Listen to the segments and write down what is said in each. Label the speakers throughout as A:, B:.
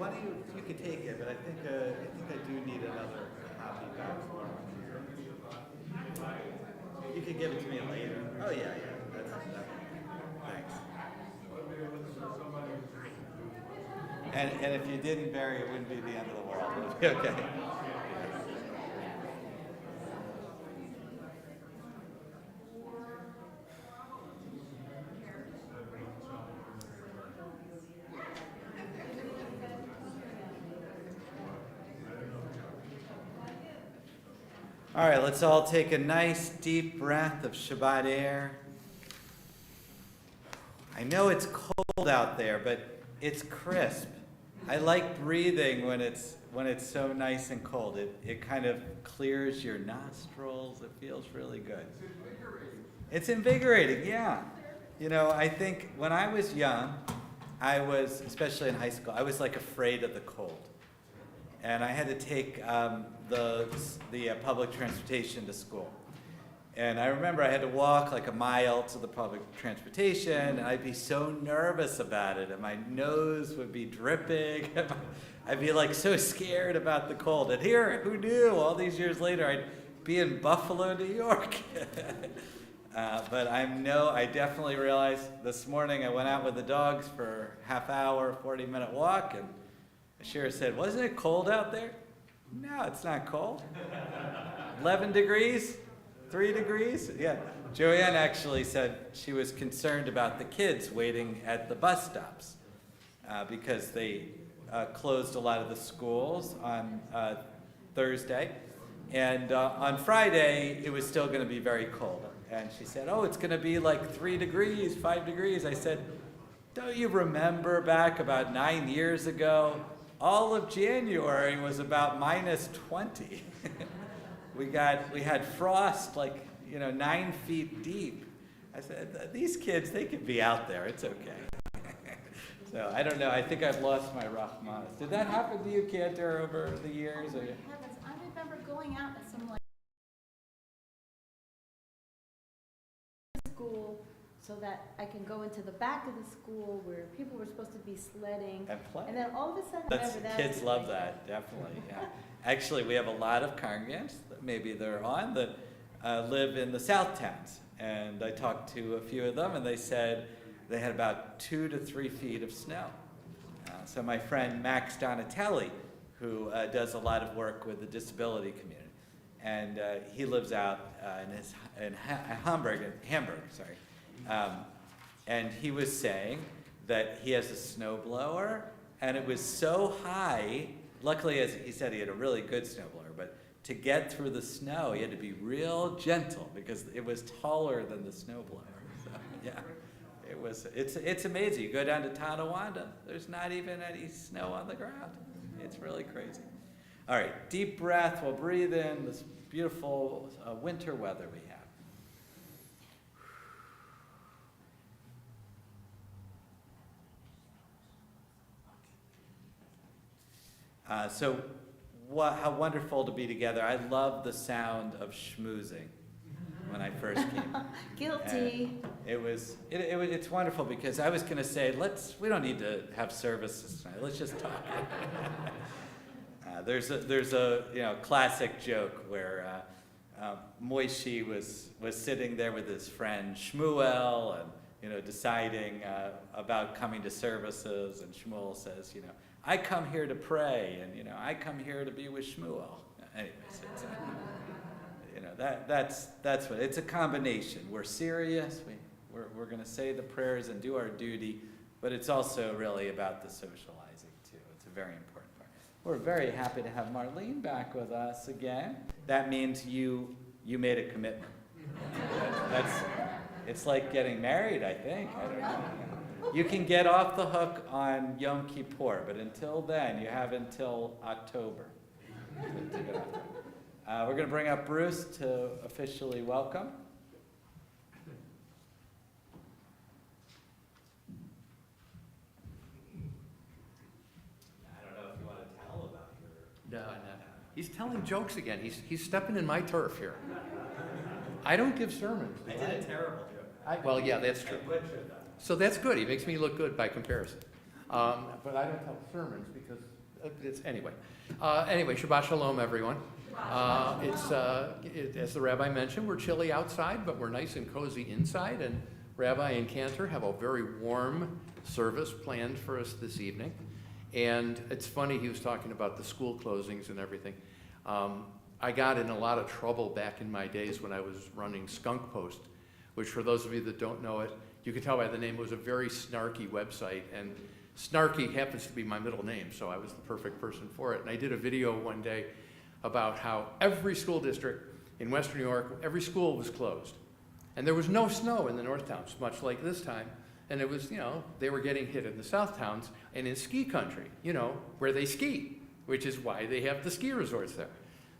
A: why don't you can take it, but I think I do need another copy back for him. You can give it to me later. Oh yeah. That's thanks. And if you didn't bury it, wouldn't be the end of the world. It would be okay. All right, let's all take a nice deep breath of Shabbat air. I know it's cold out there, but it's crisp. I like breathing when it's so nice and cold. It kind of clears your nostrils. It feels really good. It's invigorating, yeah. You know, I think when I was young, especially in high school, I was like afraid of the cold. And I had to take the public transportation to school. And I remember I had to walk like a mile to the public transportation, and I'd be so nervous about it, and my nose would be dripping. I'd be like so scared about the cold. And here, who knew, all these years later, I'd be in Buffalo, New York. But I definitely realized this morning I went out with the dogs for half hour, 40-minute walk, and Shira said, wasn't it cold out there? No, it's not cold. 11 degrees? 3 degrees? Yeah. Joanne actually said she was concerned about the kids waiting at the bus stops because they closed a lot of the schools on Thursday. And on Friday, it was still going to be very cold. And she said, oh, it's going to be like 3 degrees, 5 degrees. I said, don't you remember back about 9 years ago? All of January was about minus 20. We had frost 9 feet deep. I said, these kids, they could be out there. It's okay. So I don't know. I think I've lost my Rahmanas. Did that happen to you, Cantor, over the years?
B: Oh my heavens! I remember going out at some school so that I can go into the back of the school where people were supposed to be sledding.
A: And play.
B: And then all of a sudden,
A: kids love that, definitely. Yeah. Actually, we have a lot of congregants, maybe they're on, that live in the South Towns. And I talked to a few of them, and they said they had about 2 to 3 feet of snow. So my friend Max Donatelli, who does a lot of work with the disability community, and he lives out in Hamburg, sorry. And he was saying that he has a snowblower, and it was so high. Luckily, as he said, he had a really good snowblower, but to get through the snow, he had to be real gentle because it was taller than the snowblower. So, yeah, it's amazing. You go down to Tonawanda, there's not even any snow on the ground. It's really crazy. All right, deep breath. We'll breathe in this beautiful winter weather we have. How wonderful to be together. I love the sound of schmoozing when I first came.
B: Guilty.
A: And it's wonderful because I was going to say, we don't need to have services tonight. Let's just talk. There's a classic joke where Moishi was sitting there with his friend Shmuel and deciding about coming to services, and Shmuel says, I come here to pray, and I come here to be with Shmuel. Anyways, that's what it's a combination. We're serious. We're going to say the prayers and do our duty, but it's also really about the socializing too. It's a very important part. We're very happy to have Marlene back with us again. That means you made a commitment. It's like getting married, I think. I don't know. You can get off the hook on Yom Kippur, but until then, you have until October to get off the hook. We're going to bring up Bruce to officially welcome. I don't know if you want to tell about your...
C: No. He's telling jokes again. He's stepping in my turf here. I don't give sermons.
A: I did a terrible joke.
C: Well, yeah, that's true.
A: I butchered that.
C: So that's good. He makes me look good by comparison. But I don't tell sermons because Anyway. Anyway, Shabbat Shalom, everyone. As the rabbi mentioned, we're chilly outside, but we're nice and cozy inside. And Rabbi and Cantor have a very warm service planned for us this evening. And it's funny, he was talking about the school closings and everything. I got in a lot of trouble back in my days when I was running Skunk Post, which for those of you that don't know it, you can tell by the name, it was a very snarky website. And snarky happens to be my middle name, so I was the perfect person for it. And I did a video one day about how every school district in Western New York, every school was closed. And there was no snow in the North Towns, much like this time. And it was, they were getting hit in the South Towns and in ski country, where they ski, which is why they have the ski resorts there.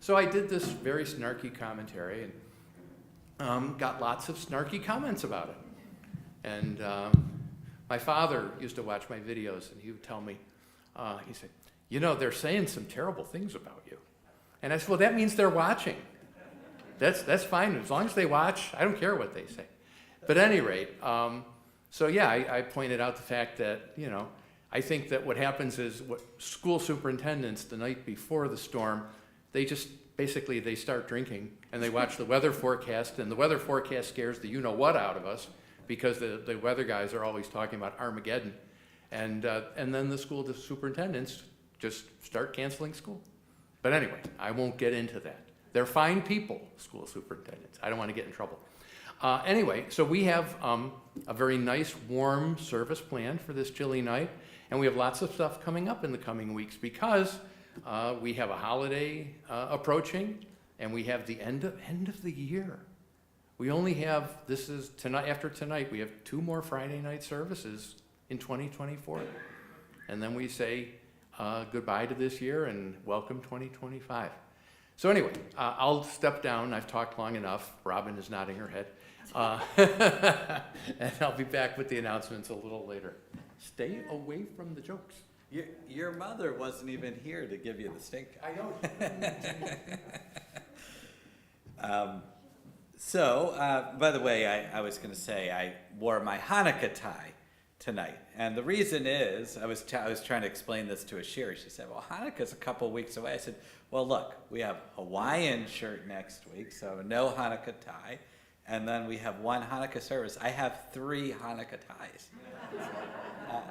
C: So I did this very snarky commentary and got lots of snarky comments about it. And my father used to watch my videos, and he would tell me, he said, they're saying some terrible things about you. And I said, well, that means they're watching. That's fine. As long as they watch, I don't care what they say. But at any rate, I pointed out the fact that, I think that what happens is what school superintendents the night before the storm, they just basically they start drinking and they watch the weather forecast, and the weather forecast scares the you-know-what out of us because the weather guys are always talking about Armageddon. And then the school superintendents just start canceling school. But anyway, I won't get into that. They're fine people, school superintendents. I don't want to get in trouble. Anyway, so we have a very nice, warm service planned for this chilly night, and we have lots of stuff coming up in the coming weeks because we have a holiday approaching, and we have the end of the year. We only have, this is tonight, after tonight, we have 2 more Friday night services in 2024. And then we say goodbye to this year and welcome 2025. So anyway, I'll step down. I've talked long enough. Robin is nodding her head. And I'll be back with the announcements a little later. Stay away from the jokes.
A: Your mother wasn't even here to give you the stink eye.
C: I know.
A: By the way, I was going to say I wore my Hanukkah tie tonight, and the reason is I was trying to explain this to Ashira. She said, "Well, Hanukkah's a couple weeks away." I said, "Well, look, we have Hawaiian shirt next week, so no Hanukkah tie, and then we have 1 Hanukkah service. I have 3 Hanukkah ties.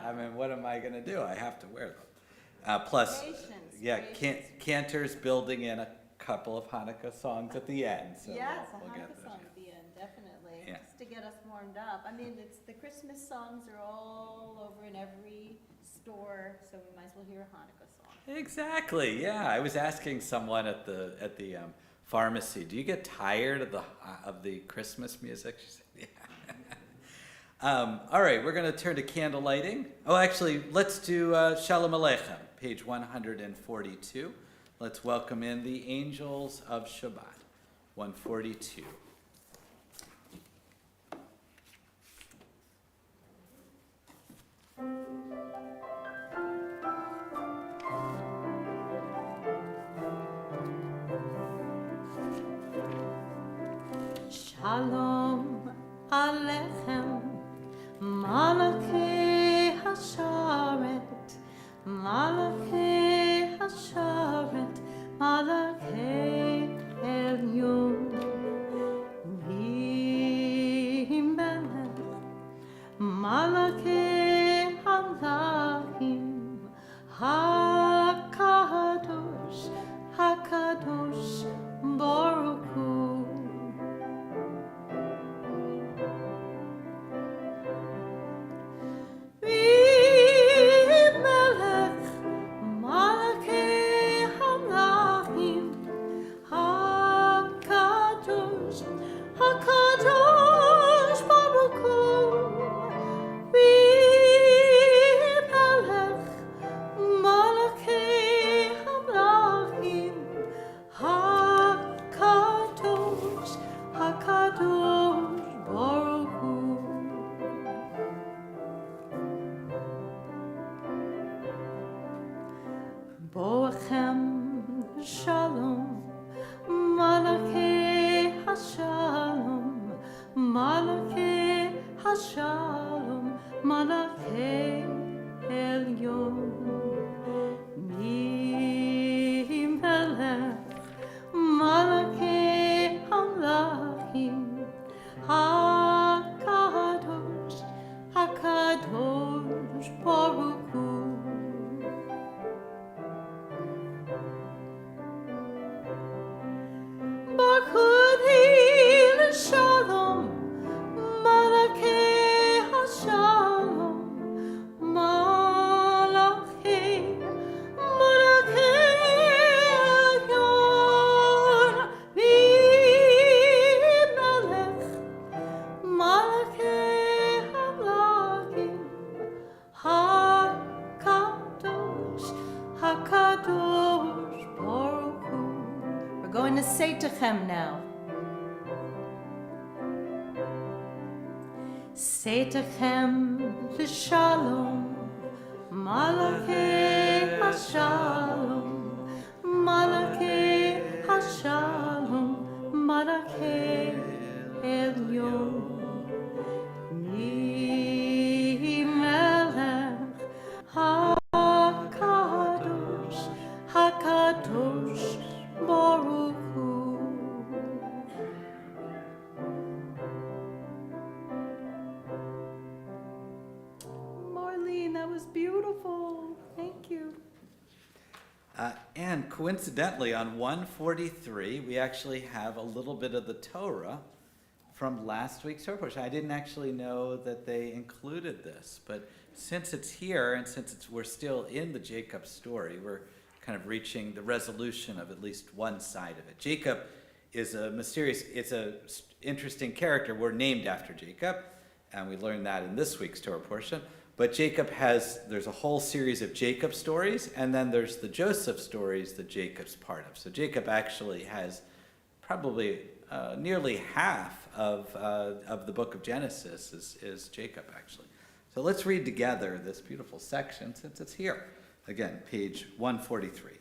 A: I mean, what am I going to do? I have to wear them. Plus, Cantor's building in a couple of Hanukkah songs at the end. So
B: Yes, a
A: we'll get
B: Hanukkah
A: those,
B: song at the end, definitely,
A: Yeah.
B: just to get us warmed up. I mean, the Christmas songs are all over in every store, so we might as well hear a Hanukkah song.
A: Exactly. Yeah, I was asking someone at the pharmacy, "Do you get tired of the Christmas music?" She said, "Yeah." All right, we're going to turn to candle lighting. Oh, actually, let's do Shalom Aleichem, page 142. Let's welcome in the angels of Shabbat, 142.
D: Shalom Aleichem, Malachei Hasharet, Malachei Hasharet, Malachei Elyon, Melech, Malachei Halachim, HaKadosh, HaKadosh, Baruch Hu. Boachem Shalom, Malachei Hashalom, Malachei Hashalom, Malachei עליון ממלך מלכי המלכים הקדוש הקדוש ברוך הוא ברכותי לשלום מלכי השלום מלכי עליון ממלך מלכי המלכים הקדוש הקדוש ברוך הוא. We're going to say Techem now. Say Techem Shalom Malakei Hashalom Malakei Hashalom Malakei Elyon Melech HaKadosh HaKadosh Baruch Hu. Marlene, that was beautiful. Thank you.
A: And coincidentally, on 143, we actually have a little bit of the Torah from last week's Torah portion. I didn't actually know that they included this, but since it's here and since we're still in the Jacob story, we're kind of reaching the resolution of at least one side of it. Jacob is a mysterious, it's a interesting character. We're named after Jacob, and we learned that in this week's Torah portion. But Jacob there's a whole series of Jacob stories, and then there's the Joseph stories that Jacob's part of. So Jacob actually has probably nearly half of the book of Genesis is Jacob, actually. So let's read together this beautiful section since it's here. Again, page 143.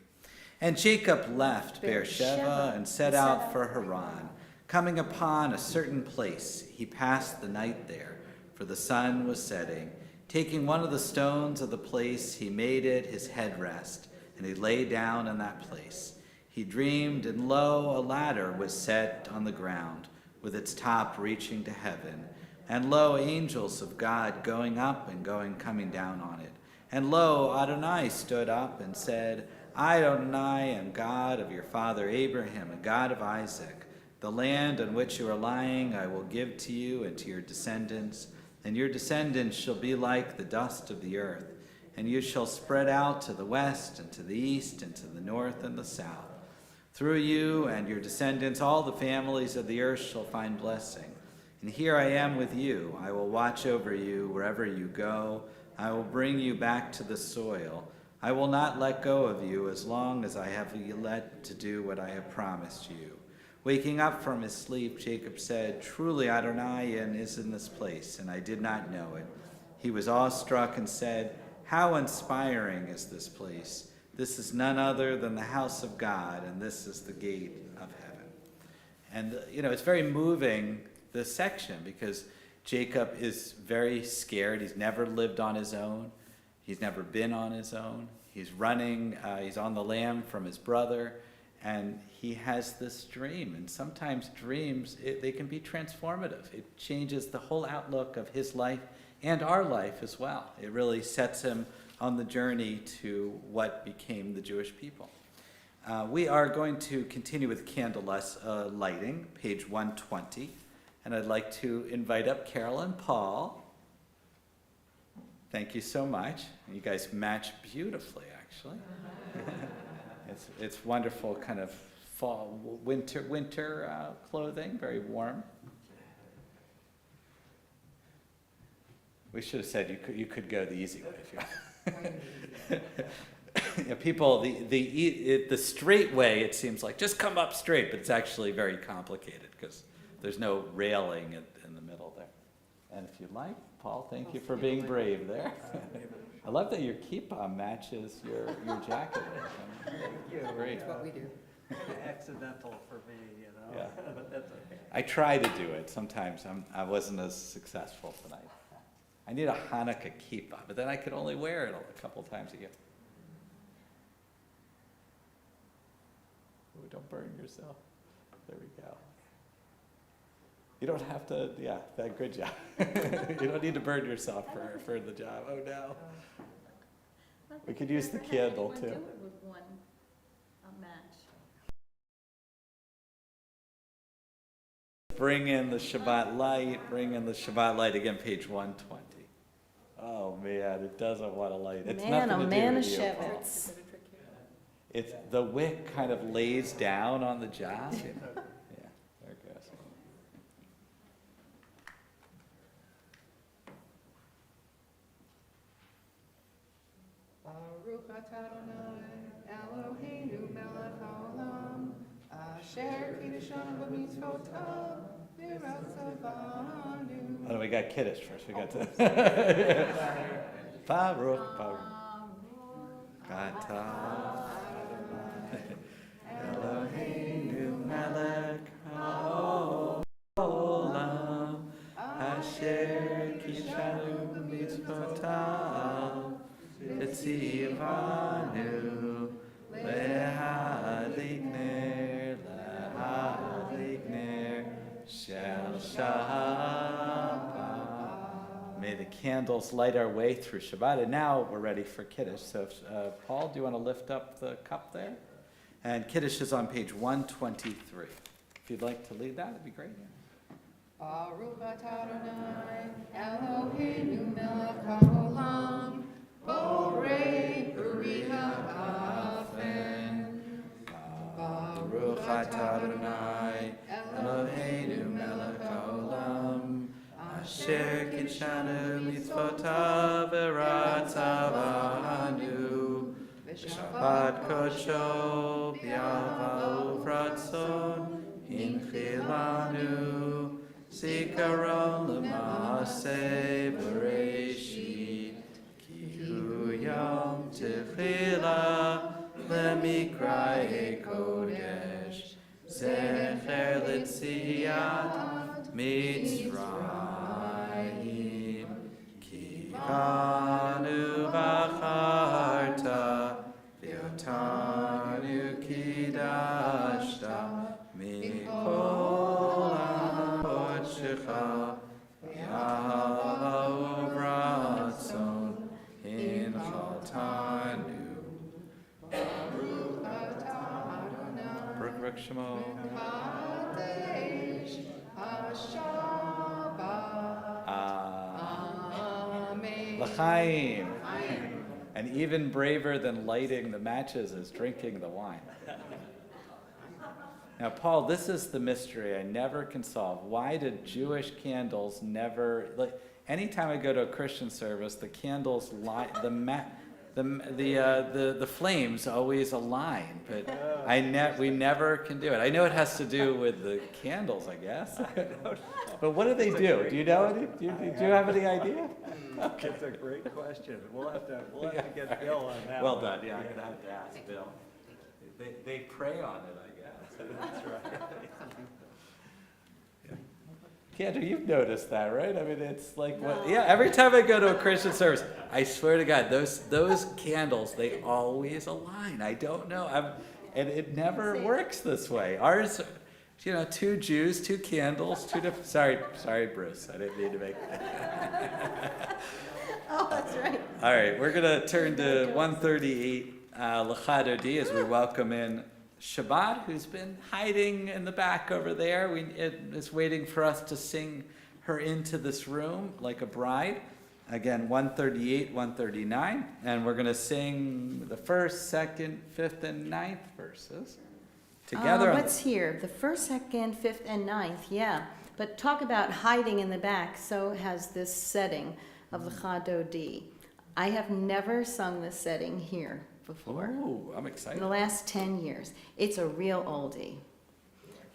A: And Jacob left Beersheba and set out for Haran. Coming upon a certain place, he passed the night there, for the sun was setting. Taking one of the stones of the place, he made it his headrest, and he lay down in that place. He dreamed, and lo, a ladder was set on the ground, with its top reaching to heaven. And lo, angels of God going up and coming down on it. And lo, Adonai stood up and said, I, Adonai, am God of your father Abraham, and God of Isaac. The land on which you are lying I will give to you and to your descendants, and your descendants shall be like the dust of the earth, and you shall spread out to the west and to the east and to the north and the south. Through you and your descendants all the families of the earth shall find blessing. And here I am with you. I will watch over you wherever you go. I will bring you back to the soil. I will not let go of you as long as I have you led to do what I have promised you. Waking up from his sleep, Jacob said, Truly Adonai is in this place, and I did not know it. He was awestruck and said, How inspiring is this place? This is none other than the house of God, and this is the gate of heaven. And, it's very moving, this section, because Jacob is very scared. He's never lived on his own. He's never been on his own. He's running. He's on the lam from his brother. And he has this dream, and sometimes dreams, they can be transformative. It changes the whole outlook of his life and our life as well. It really sets him on the journey to what became the Jewish people. We are going to continue with candle lighting, page 120, and I'd like to invite up Carol and Paul. Thank you so much. You guys match beautifully, actually. It's wonderful kind of fall, winter clothing, very warm. We should have said you could go the easy way if you people, the straight way, it seems like just come up straight, but it's actually very complicated because there's no railing in the middle there. And if you like, Paul, thank you for being brave there. I love that your kippah matches your jacket.
E: Thank you.
A: Great.
E: That's what we do. Kind of accidental for me,
A: Yeah.
E: but that's okay.
A: I try to do it. Sometimes I wasn't as successful tonight. I need a Hanukkah kippah, but then I could only wear it a couple times a year. Ooh, don't burn yourself. There we go. You don't have to, yeah, good job. You don't need to burn yourself for the job. Oh, no. We could use the candle, too.
B: Do it with one match.
A: Bring in the Shabbat light, again, page 120. Oh, man, it doesn't want to light. It's
D: Man,
A: nothing
D: oh
A: to
D: man,
A: do
D: of
A: with you, Paul.
D: Shevitz.
A: It's, the wick kind of lays down on the job. You know? Yeah, there it goes.
F: Baruch atah Adonai Eloheinu melech haolam asher kiddushanu b'mitzvotav v'ratzavanu.
A: Oh, no, we got Kiddush first. We got to. Baruch, Baruch. Atah Eloheinu melech haolam asher kiddushanu b'mitzvotav v'tzivanu lehadlik ner shel Shabbat. May the candles light our way through Shabbat. And now we're ready for Kiddush. So, Paul, do you want to lift up the cup there? And Kiddush is on page 123. If you'd like to lead that, it'd be great.
F: Baruch atah Adonai Eloheinu melech haolam borei uri ha'afen.
A: Baruch atah Adonai Eloheinu melech haolam asher kidshanu mitzvotav v'ratzavanu v'shabbat kodsho b'yava uvratzon inchilanu zikaron l'maaseh b'reishit ki hu yom tefila lemikrai kodesh zecher l'tziyat mitzrayim ki kanu bacharta v'otanu kidashta mikol ha'kodshecha v'yahava uvratzon inchaltanu. Baruch Shemo.
F: Kadesh HaShabbat. Amen.
A: L'chaim. And even braver than lighting the matches is drinking the wine. Now, Paul, this is the mystery I never can solve. Why did Jewish candles never, like, anytime I go to a Christian service, the candles light, the flames always align, but we never can do it. I know it has to do with the candles, I guess. But what do they do? Do you know any? Do you have any idea? Okay.
E: It's a great question. We'll have to get Bill on that
A: Well
E: one.
A: done. Yeah, I'm gonna have to ask Bill. They prey on it, I guess.
E: That's right.
A: Kendra, you've noticed that, right? I mean, it's like, what? Yeah, every time I go to a Christian service, I swear to God, those candles, they always align. I don't know. And it never works this way. Ours, you know, 2 Jews, 2 candles, 2 different, sorry, Bruce, I didn't mean to make that.
B: Oh, that's right.
A: All right, we're going to turn to 138, L'chad Odi, as we welcome in Shabbat, who's been hiding in the back over there. Is waiting for us to sing her into this room like a bride. Again, 138, 139. And we're going to sing the 1st, 2nd, 5th, and 9th verses together.
D: What's here? The 1st, 2nd, 5th, and 9th, yeah. But talk about hiding in the back. So has this setting of L'chad Odi. I have never sung this setting here before.
A: Oh, I'm
D: In
A: excited.
D: the last 10 years. It's a real oldie.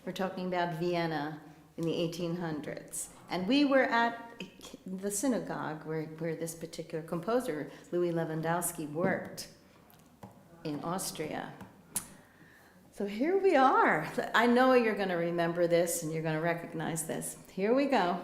D: We're talking about Vienna in the 1800s. And we were at the synagogue where this particular composer, Louis Lewandowski, worked in Austria. So here we are. I know you're going to remember this and you're going to recognize this. Here we go.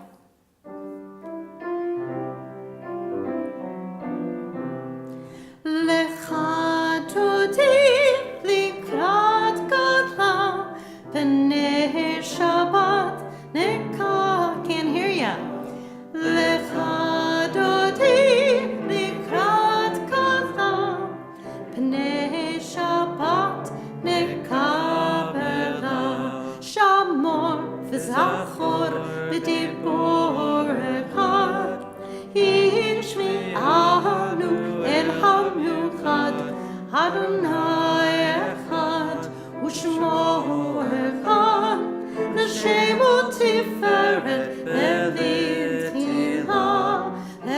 D: Adonai echad, u'shmo echad, l'shemo tiferet b'litila,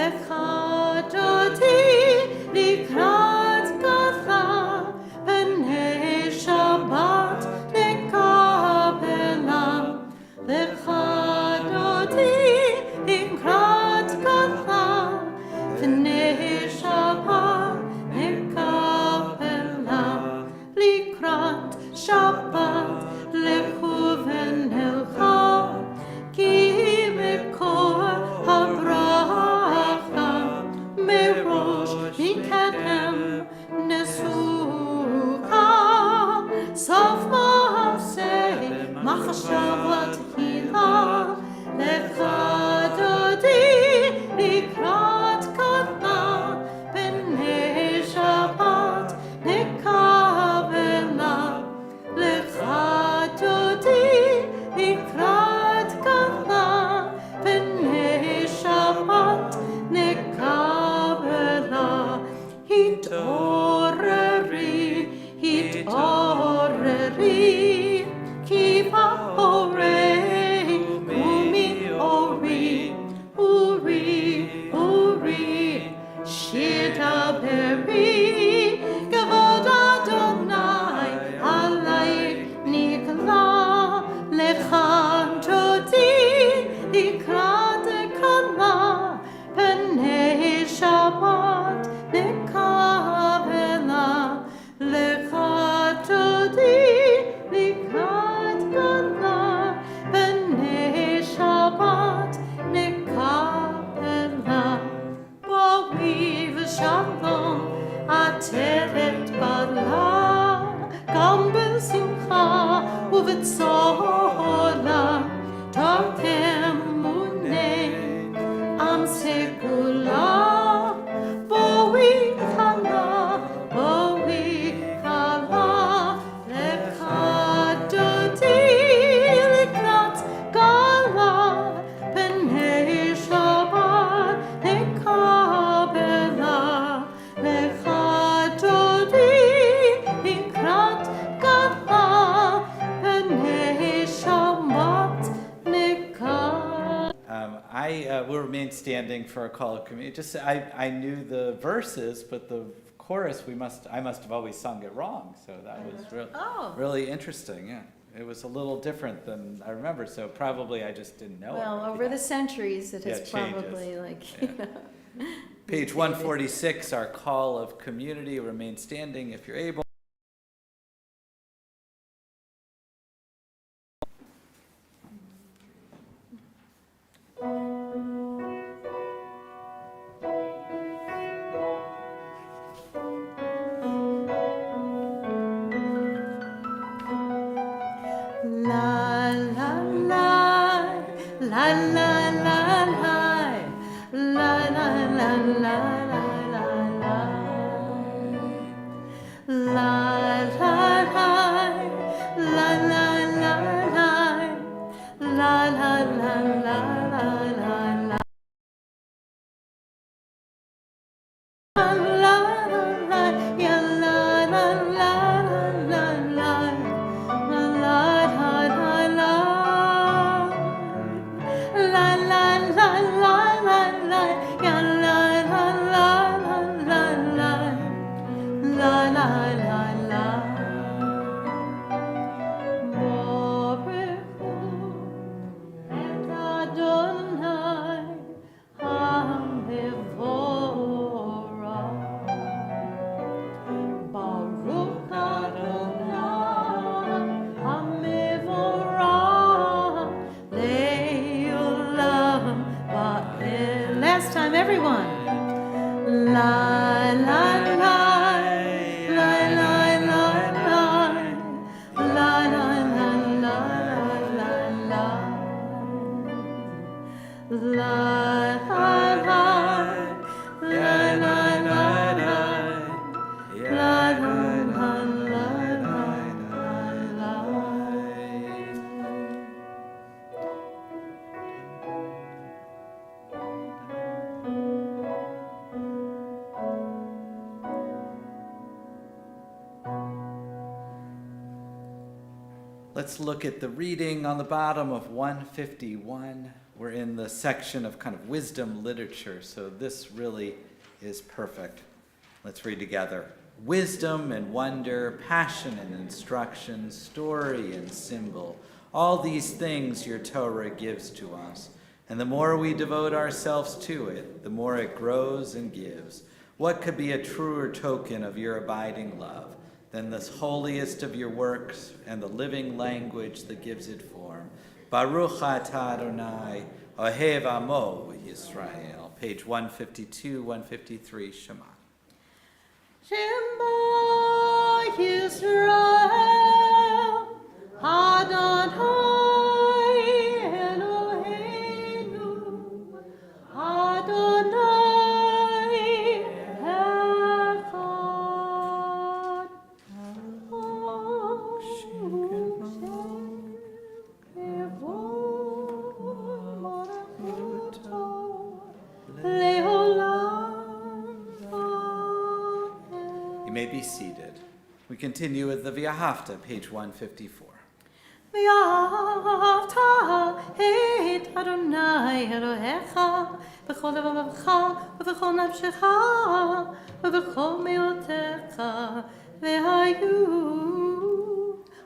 D: echadoti likrat gadla, b'nei Shabbat nekabela, l'chadoti likrat gadla, b'nei Shabbat nekabela, likrat Shabbat lechuven elcha, ki mekor habracha, merosh mikadem nesucha, sof ma'aseh machshava tehila, lecha dodi likrat kadma, b'nei Shabbat nekabela, lecha dodi likrat kadma, b'nei Shabbat nekabela, hitoreri, hitoreri, kiva orei, umi ori, uri, uri, shidaberi, kavod Adonai, alai nikla, lecha dodi, likrat kadma, b'nei Shabbat nekabela, lecha dodi, likrat kadma, b'nei Shabbat nekabela. Boi v'shalom, ateret bala, gam b'simcha u'v'tzola, tokem munei, am segula, boi kala, lecha dodi likrat gala, b'nei Shabbat nekabela, lecha dodi likrat gala, b'nei Shabbat nekabela.
A: I will remain standing for a call of communion. Just I knew the verses, but the chorus I must have always sung it wrong. So that was
D: Oh.
A: really interesting. Yeah, it was a little different than I remember. So probably I just didn't know.
D: Well,
A: it.
D: over the centuries, it
A: Yeah,
D: has
A: it changes.
D: probably
A: Page 146, our call of community. Remain standing if you're able.
D: La la la, la la la la, la la la la la la la, la la la, la la la la, la la la la la la. La la la, ya la la la la la, la la la la, la la la la la, ya la la la la la, la la la la. Baruchu et Adonai HaMevorach. Baruch Adonai HaMevorach le'olam va'ed. Last time, everyone. La la la, la la la la, la la la la la la, la la la, la la la la, la la la la la la.
A: Let's look at the reading on the bottom of 151. We're in the section of kind of wisdom literature, so this really is perfect. Let's read together. Wisdom and wonder, passion and instruction, story and symbol, all these things your Torah gives to us. And the more we devote ourselves to it, the more it grows and gives. What could be a truer token of your abiding love than this holiest of your works and the living language that gives it form? Baruch atah Adonai, Ohev Amo Yisrael. Page 152, 153, Shema.
D: Shema Yisrael, Adonai Eloheinu, Adonai Echad.
A: You may be seated. We continue with the V'ahavta, page 154.
D: ואהבת את אדוני אלוהיך בכל לבבך ובכל נפשך ובכל מאודך, והיו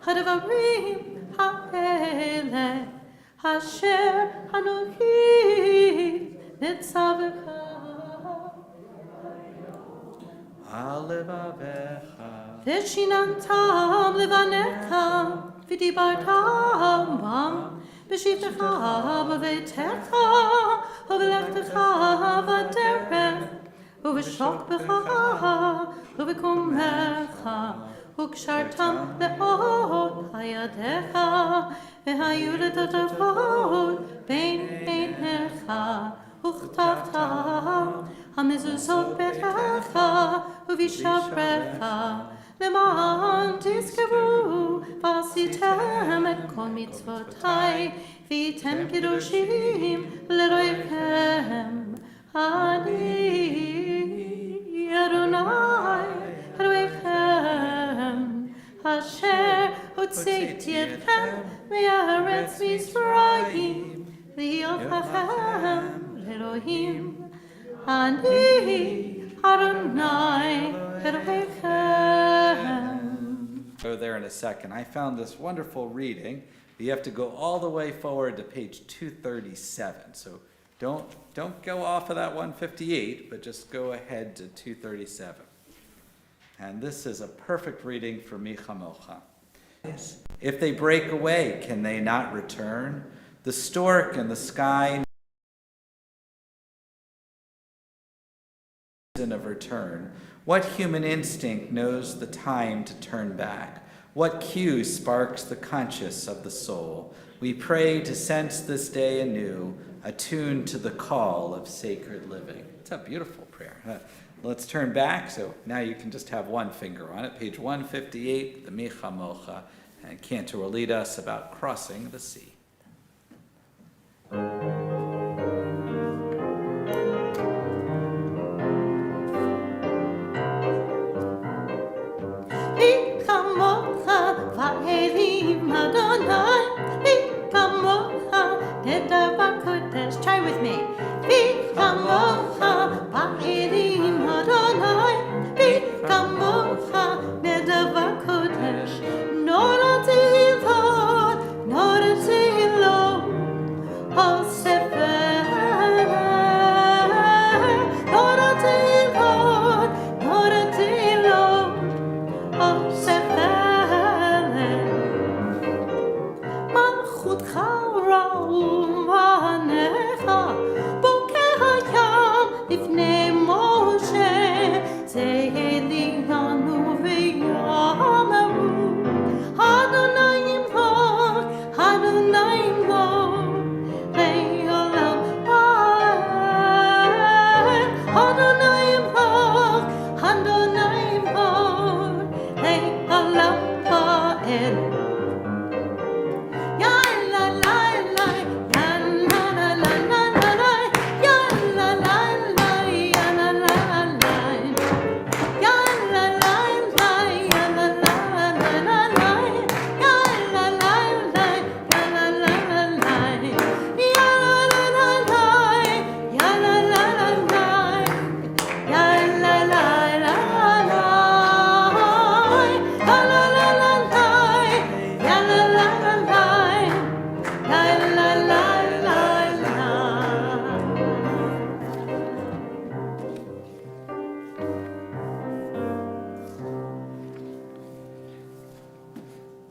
D: הדברים האלה אשר אנוכי מצווך. ושיננתם לבניך ודיברת בם בשבתך ובביתך ובלכתך בדרך ובשוכבך ובקומך וקשרתם לאור ידיך והיו לטוטפות בין עיניך וכתבתם המזוזות ביתך ובשברך למען תזכרו ועשיתם את כל מצוותיי והייתם קדושים לאלוהיכם. אני אדוני אלוהיכם אשר הוצאתי אתכם מארץ מצרים להיות לכם לאלוהים. אני אדוני אלוהיכם.
A: Go there in a second. I found this wonderful reading. You have to go all the way forward to page 237. So don't go off of that 158, but just go ahead to 237. And this is a perfect reading for Mi Chamocha. If they break away, can they not return? The stork in the sky of return. What human instinct knows the time to turn back? What cue sparks the conscience of the soul? We pray to sense this day anew, attuned to the call of sacred living. It's a beautiful prayer. Let's turn back. So now you can just have one finger on it. Page 158, the Mi Chamocha, and Cantor will lead us about crossing the sea.
D: Try with me.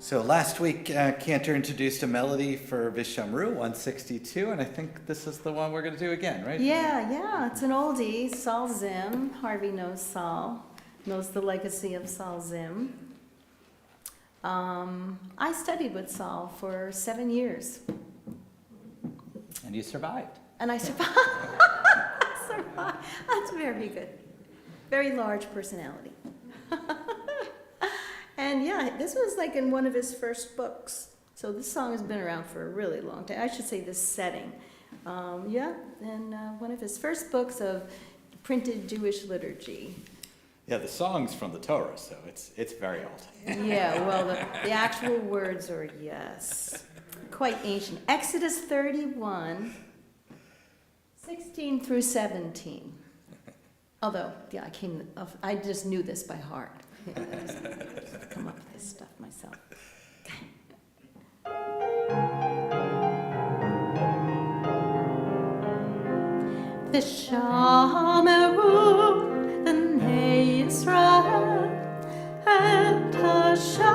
A: So last week, Cantor introduced a melody for Vishamru 162, and I think this is the one we're going to do again, right?
D: Yeah, it's an oldie. Saul Zim. Harvey knows Saul, knows the legacy of Saul Zim. I studied with Saul for 7 years,
A: And you survived.
D: and I survived. Survived. That's very good. Very large personality. And yeah, this was like in one of his first books. So this song has been around for a really long time. I should say this setting. And one of his first books of printed Jewish liturgy.
A: Yeah, the song's from the Torah, so it's very old.
D: Yeah, well, the actual words are, yes, quite ancient. Exodus 31, 16 through 17. Although, yeah, I just knew this by heart. Yeah, I just come up with this stuff myself. V'shameru b'nei Yisrael et ha-Shabbat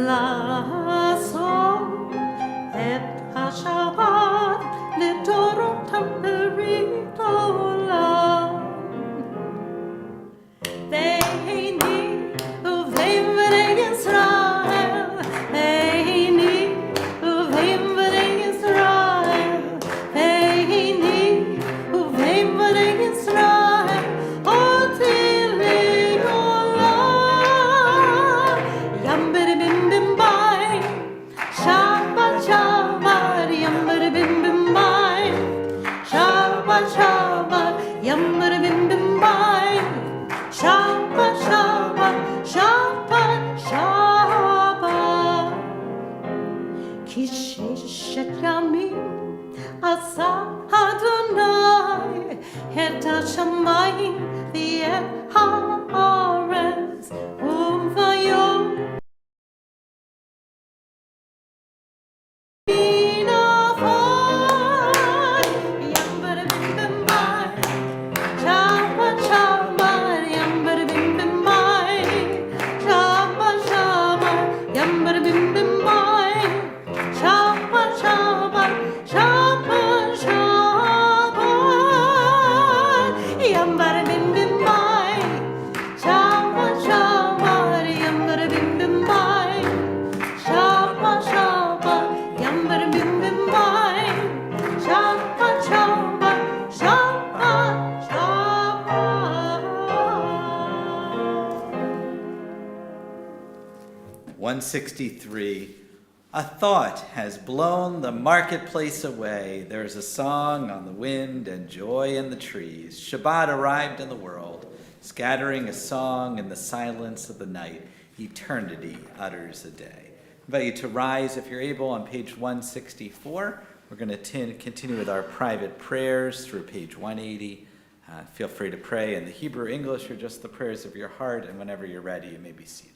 D: la'asot et ha-Shabbat lidorotam berit olam ve'ini uveim b'nei Yisrael ve'ini uveim b'nei Yisrael ve'ini uveim b'nei Yisrael oti le'olam yam b'rim bim bai Shabbat Shabbat yam b'rim bim bai Shabbat Shabbat yam b'rim bim bai Shabbat Shabbat Shabbat Shabbat Ki sheshet yamim asa Adonai et hashamayim v'et haaretz uvayom inavai yam b'rim bim bai Shabbat Shabbat yam b'rim bim bai Shabbat Shabbat yam b'rim bim bai Shabbat Shabbat Shabbat Shabbat yam b'rim bim bai Shabbat Shabbat yam b'rim bim bai Shabbat Shabbat yam b'rim bim bai Shabbat Shabbat Shabbat Shabbat
A: 163. A thought has blown the marketplace away. There's a song on the wind and joy in the trees. Shabbat arrived in the world, scattering a song in the silence of the night. Eternity utters a day. I invite you to rise if you're able on page 164. We're going to continue with our private prayers through page 180. Feel free to pray in the Hebrew, English, or just the prayers of your heart, and whenever you're ready, you may be seated.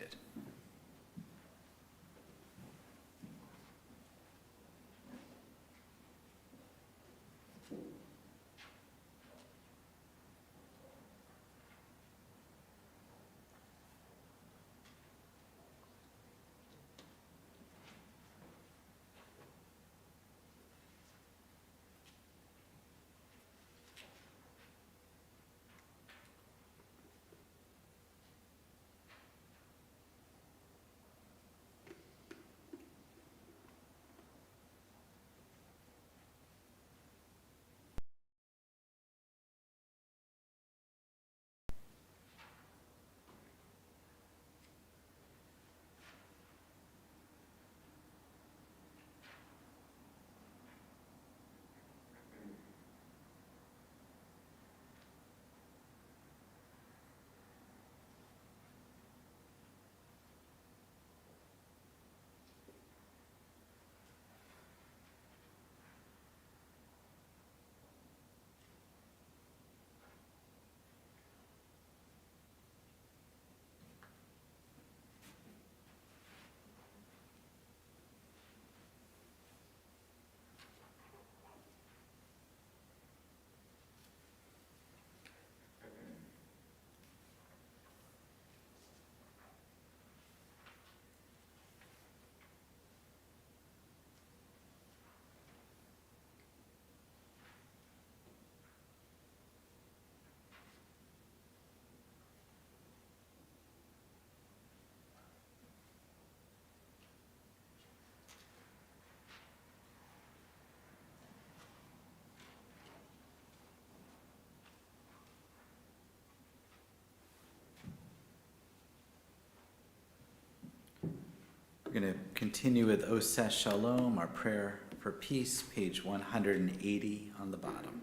A: going to continue with Oseh Shalom, our prayer for peace, page 180 on the bottom.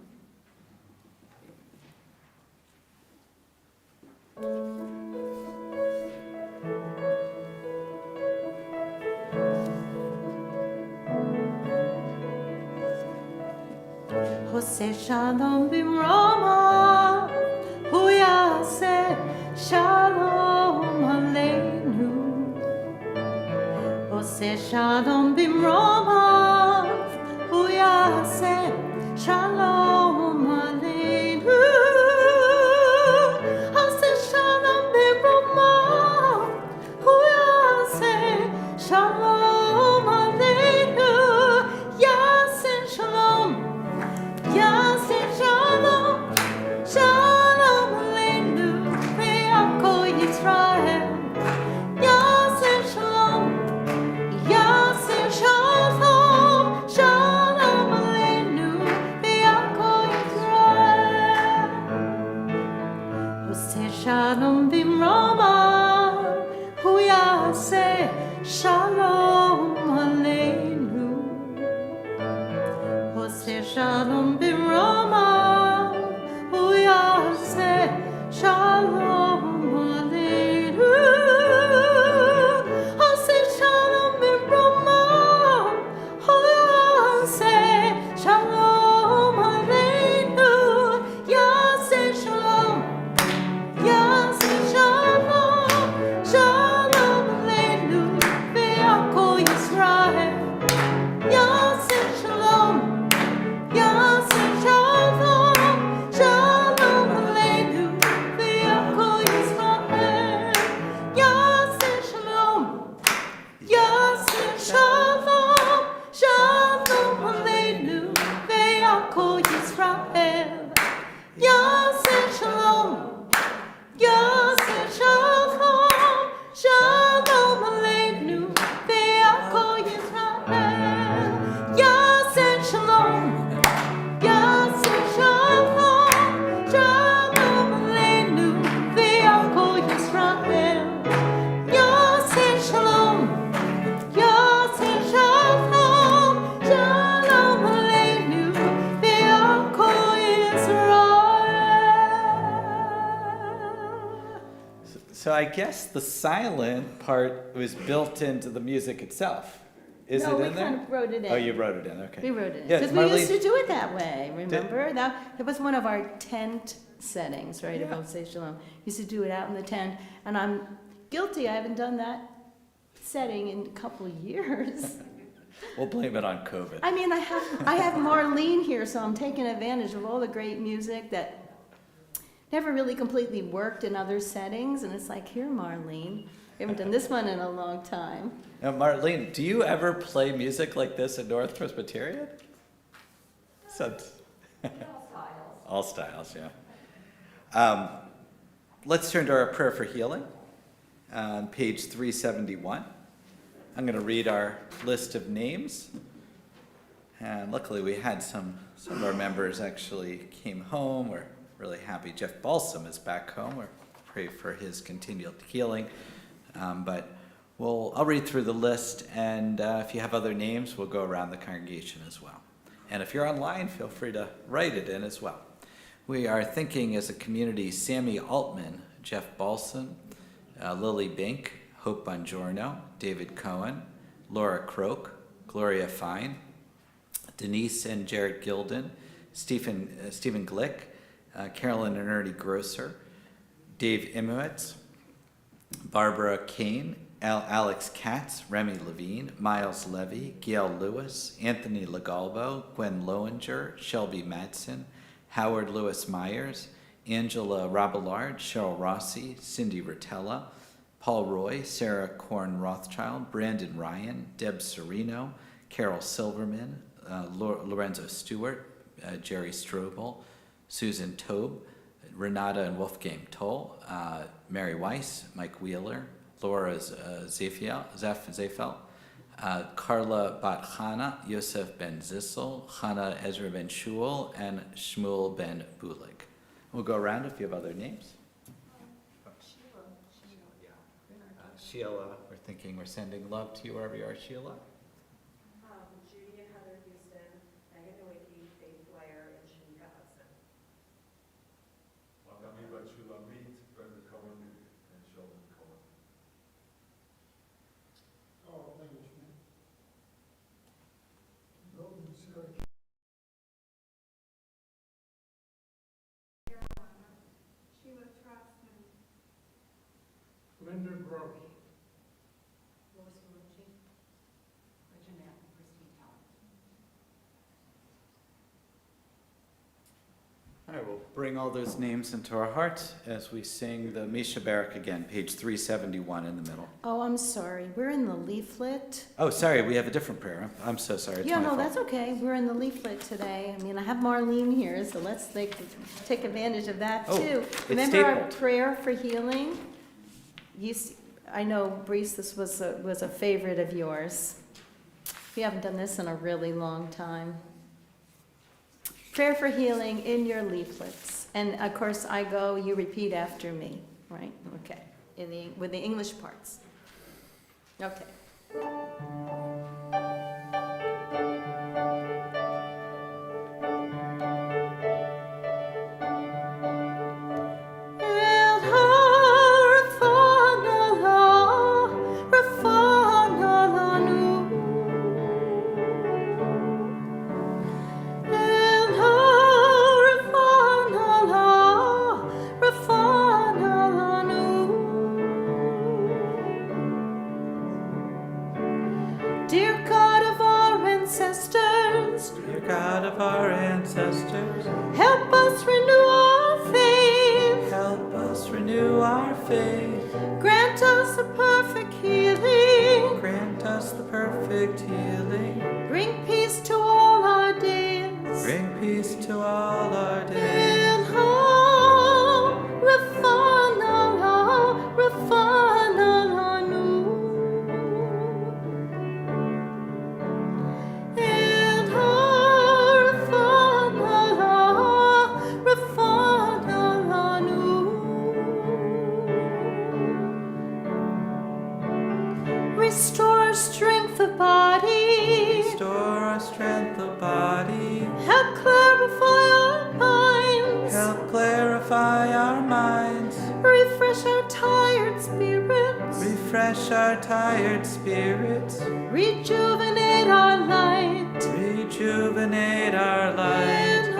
D: Oseh Shalom b'mroma, hu yaseh Shalom aleinu. Oseh Shalom b'mroma, hu yaseh Shalom aleinu. Oseh Shalom b'mroma, hu yaseh Shalom aleinu. Yaseh Shalom. Yaseh Shalom, Shalom Aleinu, Ve'akol Yisrael. Yaseh Shalom, Yaseh Shalom, Shalom Aleinu, Ve'akol Yisrael. Oseh Shalom b'mroma, hu yaseh Shalom Aleinu. Oseh Shalom b'mroma, hu yaseh Shalom aleinu. Oseh Shalom b'mroma, hu yaseh Shalom aleinu. Yaseh Shalom, Yaseh Shalom, Shalom aleinu, ve'akol Yisrael. Yaseh Shalom. Yaseh Shalom, Shalom Aleinu, Ve'akol Yisrael. Yaseh Shalom, Yaseh Shalom, Shalom Aleinu, Ve'akol Yisrael. Yaseh Shalom, Yaseh Shalom, Shalom Aleinu, Ve'akol Yisrael. Yaseh Shalom. Yaseh Shalom, Shalom Aleinu, Ve'akol Yisrael. Yaseh Shalom, Yaseh Shalom, Shalom Aleinu, Ve'akol Yisrael.
A: So I guess the silent part was built into the music itself. Is
B: No,
A: it
B: we
A: in there?
B: kind of wrote it in.
A: Oh, you wrote it in, okay.
B: We wrote it in.
A: Yeah,
B: Because we used
A: Marlene-
B: to do it that way, remember? That was one of our tent settings, right, of
A: Yeah.
B: Oseh Shalom. Used to do it out in the tent, and I'm guilty, I haven't done that setting in a couple of years.
A: We'll blame it on COVID.
B: I mean, I have Marlene here, so I'm taking advantage of all the great music that never really completely worked in other settings, and it's like, here, Marlene, we haven't done this one in a long time.
A: Now, Marlene, do you ever play music like this at North Presbyterian? All styles, yeah. Let's turn to our prayer for healing on page 371. I'm going to read our list of names. And luckily we had some of our members actually came home. We're really happy. Jeff Balsam is back home. We're pray for his continued healing. But I'll read through the list, and if you have other names, we'll go around the congregation as well. And if you're online, feel free to write it in as well. We are thinking as a community, Sammy Altman, Jeff Balsam, Lily Bink, Hope Bongiorno, David Cohen, Laura Croak, Gloria Fine, Denise and Jared Gilden, Stephen Glick, Carolyn and Ernie Grosser, Dave Imowitz, Barbara Kane, Alex Katz, Remy Levine, Miles Levy, Gail Lewis, Anthony Legalbo, Gwen Lowinger, Shelby Madsen, Howard Lewis Myers, Angela Rabillard, Cheryl Rossi, Cindy Rotella, Paul Roy, Sarah Korn Rothschild, Brandon Ryan, Deb Serino, Carol Silverman, Lorenzo Stewart, Jerry Strobel, Susan Tobe, Renata and Wolfgang Toll, Mary Weiss, Mike Wheeler, Laura Zefel, Carla Bat-Chana, Yosef Ben Zissel, Chana Ezra Ben Shul, and Shmuel Ben Bulik. We'll go around if you have other names. Sheila, we're thinking we're sending love to you wherever you are, Sheila.
G: Judy and Heather Houston, Megan Nowicki, Faith Blair, and Shanika Hudson.
H: Magami Bachulamit, Brenda Cohen, and Sheldon Cohen.
I: Oh, Englishman. Golden Sarah.
G: Sheila Trostman.
I: Linda Gross.
G: Lois Malucci. Regina and Christine Todd.
A: All right, we'll bring all those names into our hearts as we sing the Misha Barak again, page 371 in the middle.
B: Oh, I'm sorry. We're in the leaflet.
A: Oh, sorry, we have a different prayer. I'm so sorry. It's
B: Yeah,
A: my
B: no,
A: fault.
B: that's okay. We're in the leaflet today. I mean, I have Marlene here, so let's take advantage of that
A: Oh,
B: too.
A: it's
B: Remember our
A: stapled.
B: prayer for healing? I know, Brees, this was a favorite of yours. We haven't done this in a really long time. Prayer for healing in your leaflets. And of course, I go, you repeat after me, right? Okay, with the English parts. Okay.
D: Dear God of our ancestors,
A: Dear God of our ancestors,
D: help us renew our faith.
A: help us renew our faith.
D: Grant us a perfect healing.
A: Grant us the perfect healing.
D: Bring peace to all our days.
A: Bring peace to all our days.
D: Restore our strength of body.
A: Restore our strength of body.
D: Help clarify our minds.
A: Help clarify our minds.
D: Refresh our tired spirits.
A: Refresh our tired spirits.
D: Rejuvenate our light.
A: Rejuvenate our light.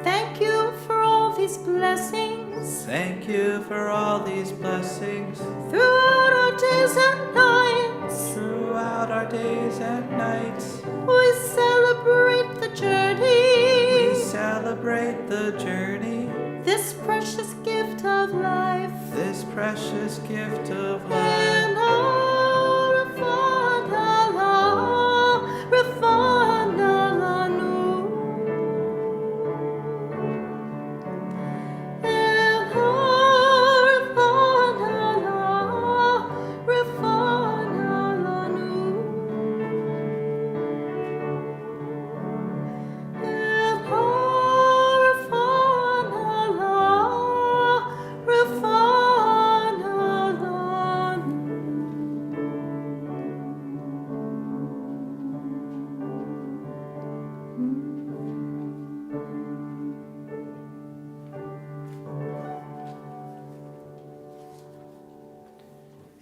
D: Thank you for all these blessings
A: Thank you for all these blessings
D: throughout our days and nights.
A: throughout our days and nights.
D: We celebrate the journey,
A: We celebrate the journey,
D: this precious gift of life.
A: this precious gift of life.
D: And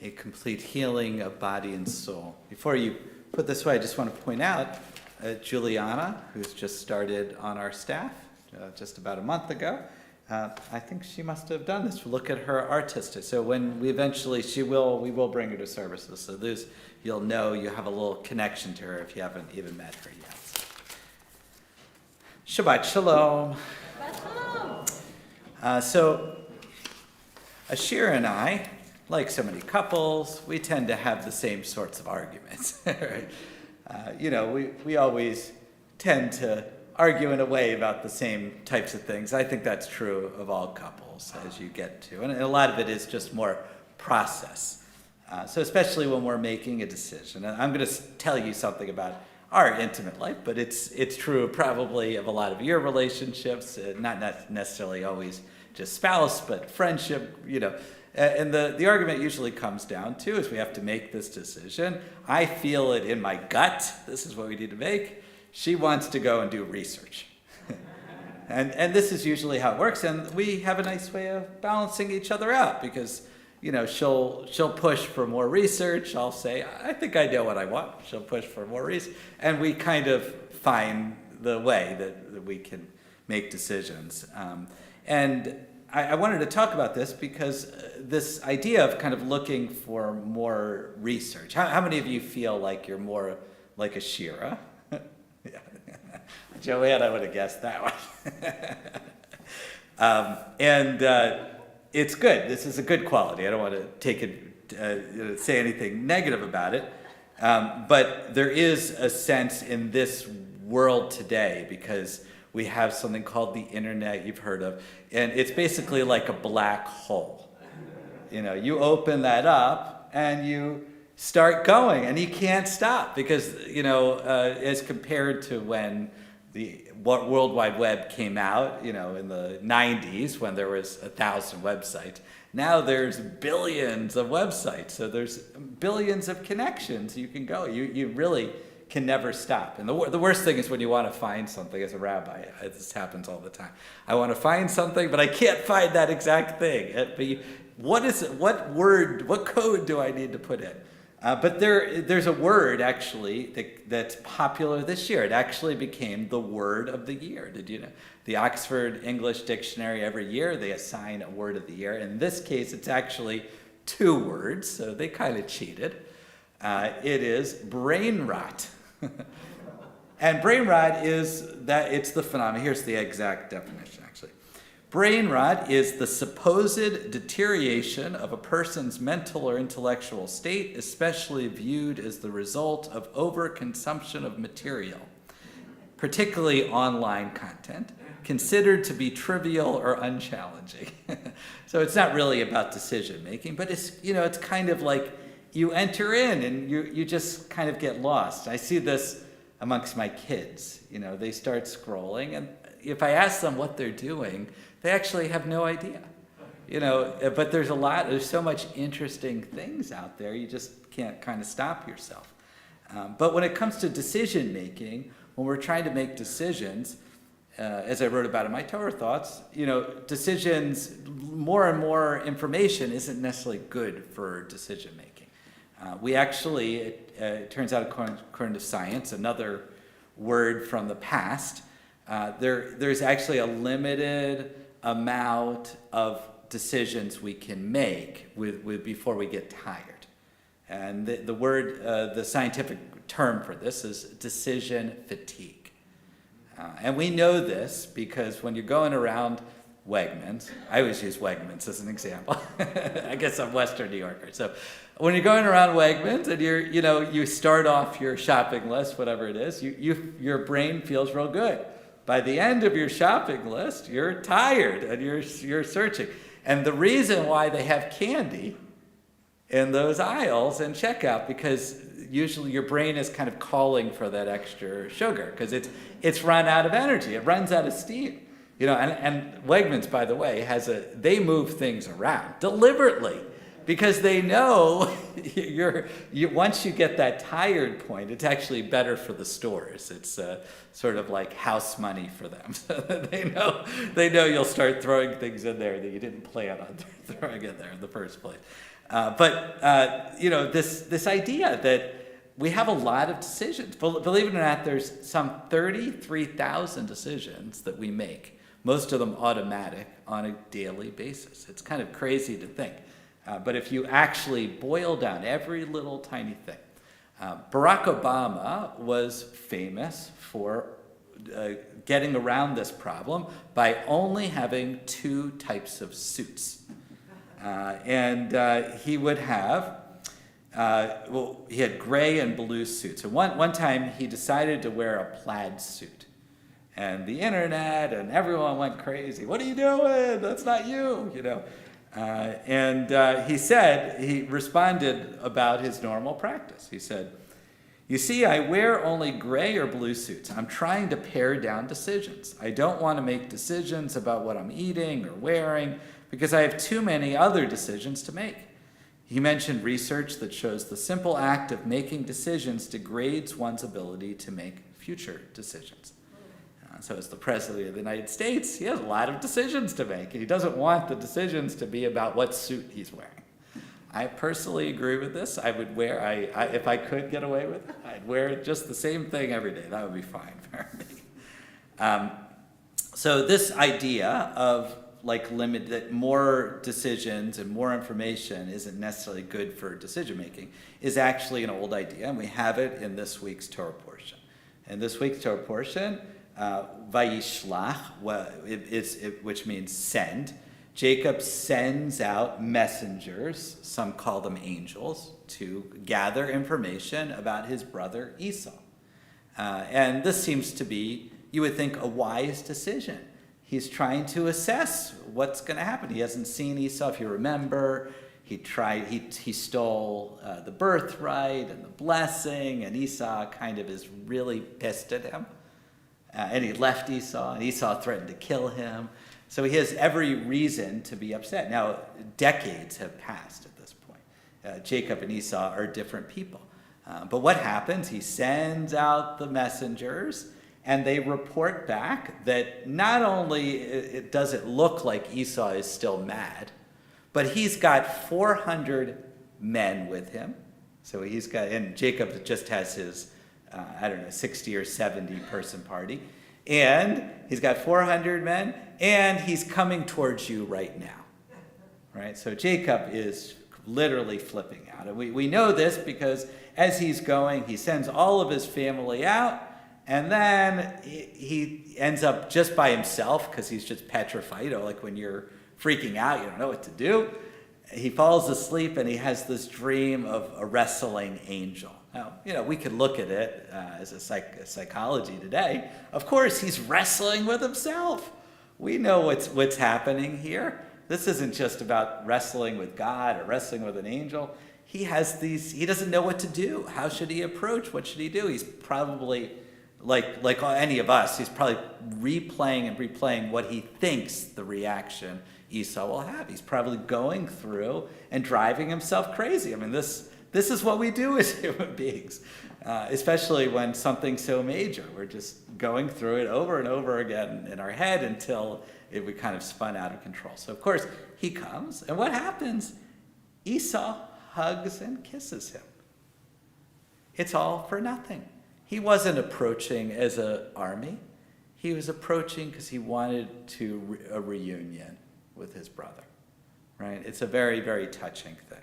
A: A complete healing of body and soul. Before you put this away, I just want to point out Juliana, who's just started on our staff just about a month ago. I think she must have done this. Look at her artistic. So when we eventually, we will bring her to services. So you'll know you have a little connection to her if you haven't even met her yet. Shabbat Shalom. So Ashir and I, like so many couples, we tend to have the same sorts of arguments. Right? We always tend to arguing away about the same types of things. I think that's true of all couples as you get to, and a lot of it is just more process. So especially when we're making a decision, and I'm going to tell you something about our intimate life, but it's true probably of a lot of your relationships, not necessarily always just spouse, but friendship, And the argument usually comes down to is we have to make this decision. I feel it in my gut. This is what we need to make. She wants to go and do research. and this is usually how it works. And we have a nice way of balancing each other out because, she'll push for more research. I'll say, I think I know what I want. She'll push for more research. And we kind of find the way that we can make decisions. And I wanted to talk about this because this idea of kind of looking for more research. How many of you feel like you're more like a Shira? Yeah. Joanne, I would have guessed that one. It's good. This is a good quality. I don't want to take it, say anything negative about it. But there is a sense in this world today because we have something called the internet you've heard of, and it's basically like a black hole. You open that up and you start going and you can't stop because, as compared to when the World Wide Web came out, in the 90s when there was 1,000 websites, now there's billions of websites. So there's billions of connections you can go. You really can never stop. And the worst thing is when you want to find something as a rabbi. This happens all the time. I want to find something, but I can't find that exact thing. What is it? What code do I need to put in? But there's a word actually that's popular this year. It actually became the word of the year. Did you know? The Oxford English Dictionary, every year they assign a word of the year. In this case, it's actually 2 words, so they kind of cheated. It is brain rot. And brain rot is that it's the phenomenon. Here's the exact definition, actually. Brain rot is the supposed deterioration of a person's mental or intellectual state, especially viewed as the result of overconsumption of material, particularly online content, considered to be trivial or unchallenging. So it's not really about decision making, but it's kind of like you enter in and you just kind of get lost. I see this amongst my kids. They start scrolling, and if I ask them what they're doing, they actually have no idea. But there's so much interesting things out there, you just can't kind of stop yourself. But when it comes to decision making, when we're trying to make decisions, as I wrote about in my Torah thoughts, decisions, more and more information isn't necessarily good for decision making. We actually, it turns out according to science, another word from the past, there's actually a limited amount of decisions we can make before we get tired. And the scientific term for this is decision fatigue. And we know this because when you're going around Wegmans, I always use Wegmans as an example. I guess I'm Western New Yorker. So when you're going around Wegmans and you start off your shopping list, whatever it is, your brain feels real good. By the end of your shopping list, you're tired and you're searching. And the reason why they have candy in those aisles and checkout, because usually your brain is kind of calling for that extra sugar because it's run out of energy. It runs out of steam. And Wegmans, by the way, they move things around deliberately because they know once you get that tired point, it's actually better for the stores. It's sort of like house money for them. So they know you'll start throwing things in there that you didn't plan on throwing in there in the first place. This idea that we have a lot of decisions. Believe it or not, there's some 33,000 decisions that we make, most of them automatic, on a daily basis. It's kind of crazy to think. But if you actually boil down every little tiny thing, Barack Obama was famous for getting around this problem by only having 2 types of suits. He would have, he had gray and blue suits. And one time he decided to wear a plaid suit. and the internet, and everyone went crazy. What are you doing? That's not you, you know. He responded about his normal practice. He said, "You see, I wear only gray or blue suits. I'm trying to pare down decisions. I don't want to make decisions about what I'm eating or wearing because I have too many other decisions to make." He mentioned research that shows the simple act of making decisions degrades one's ability to make future decisions. So as the President of the United States, he has a lot of decisions to make. He doesn't want the decisions to be about what suit he's wearing. I personally agree with this. I would wear, if I could get away with it, I'd wear just the same thing every day. That would be fine for me. So this idea of that more decisions and more information isn't necessarily good for decision making is actually an old idea, and we have it in this week's Torah portion. In this week's Torah portion, Vayishlach, which means send. Jacob sends out messengers, some call them angels, to gather information about his brother Esau. And this seems to be, you would think, a wise decision. He's trying to assess what's going to happen. He hasn't seen Esau, if you remember. He stole the birthright and the blessing, and Esau kind of is really pissed at him. And he left Esau, and Esau threatened to kill him. So he has every reason to be upset. Now, decades have passed at this point. Jacob and Esau are different people. But what happens? He sends out the messengers, and they report back that not only does it look like Esau is still mad, but he's got 400 men with him. So and Jacob just has his 60 or 70 person party. And he's got 400 men, and he's coming towards you right now. Right? So Jacob is literally flipping out. And we know this because as he's going, he sends all of his family out, and then he ends up just by himself because he's just petrified. Like when you're freaking out, you don't know what to do. He falls asleep, and he has this dream of a wrestling angel. Now, we could look at it as a psychology today. Of course, he's wrestling with himself. We know what's happening here. This isn't just about wrestling with God or wrestling with an angel. He doesn't know what to do. How should he approach? What should he do? He's probably, like any of us, he's probably replaying what he thinks the reaction Esau will have. He's probably going through and driving himself crazy. I mean, this is what we do as human beings, especially when something's so major. We're just going through it over and over again in our head until we kind of spun out of control. So, of course, he comes, and what happens? Esau hugs and kisses him. It's all for nothing. He wasn't approaching as an army. He was approaching because he wanted a reunion with his brother. Right? It's a very, very touching thing.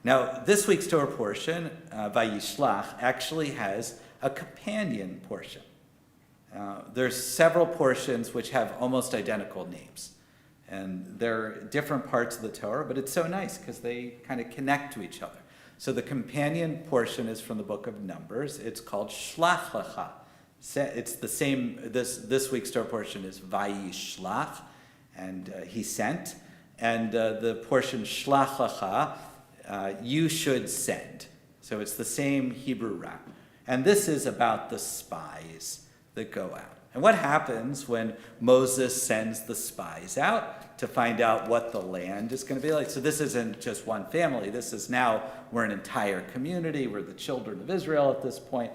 A: Now, this week's Torah portion, Vayishlach, actually has a companion portion. There's several portions which have almost identical names. And they're different parts of the Torah, but it's so nice because they kind of connect to each other. So the companion portion is from the book of Numbers. It's called Shlach Lecha. It's the same, this week's Torah portion is Vayishlach, and he sent. And the portion Shlach Lecha, you should send. So it's the same Hebrew rap. And this is about the spies that go out. And what happens when Moses sends the spies out to find out what the land is going to be like? So this isn't just one family. This is now, we're an entire community. We're the children of Israel at this point.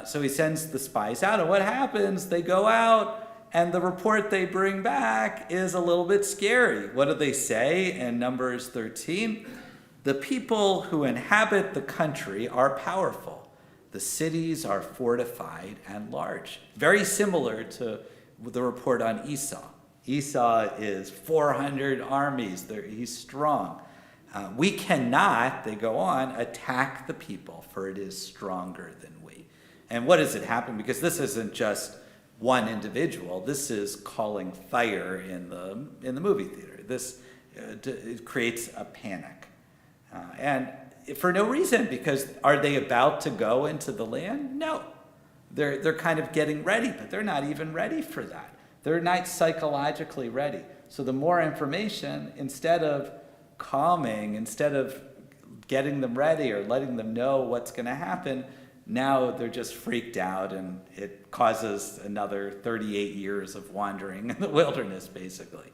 A: So he sends the spies out. And what happens? They go out, and the report they bring back is a little bit scary. What do they say in Numbers 13? The people who inhabit the country are powerful. The cities are fortified and large. Very similar to the report on Esau. Esau is 400 armies. He's strong. We cannot, they go on, attack the people, for it is stronger than we. And what does it happen? Because this isn't just one individual. This is calling fire in the movie theater. This it creates a panic. And for no reason, because are they about to go into the land? No. they're kind of getting ready, but they're not even ready for that. They're not psychologically ready. So the more information, instead of calming, instead of getting them ready or letting them know what's going to happen, now they're just freaked out, and it causes another 38 years of wandering in the wilderness, basically.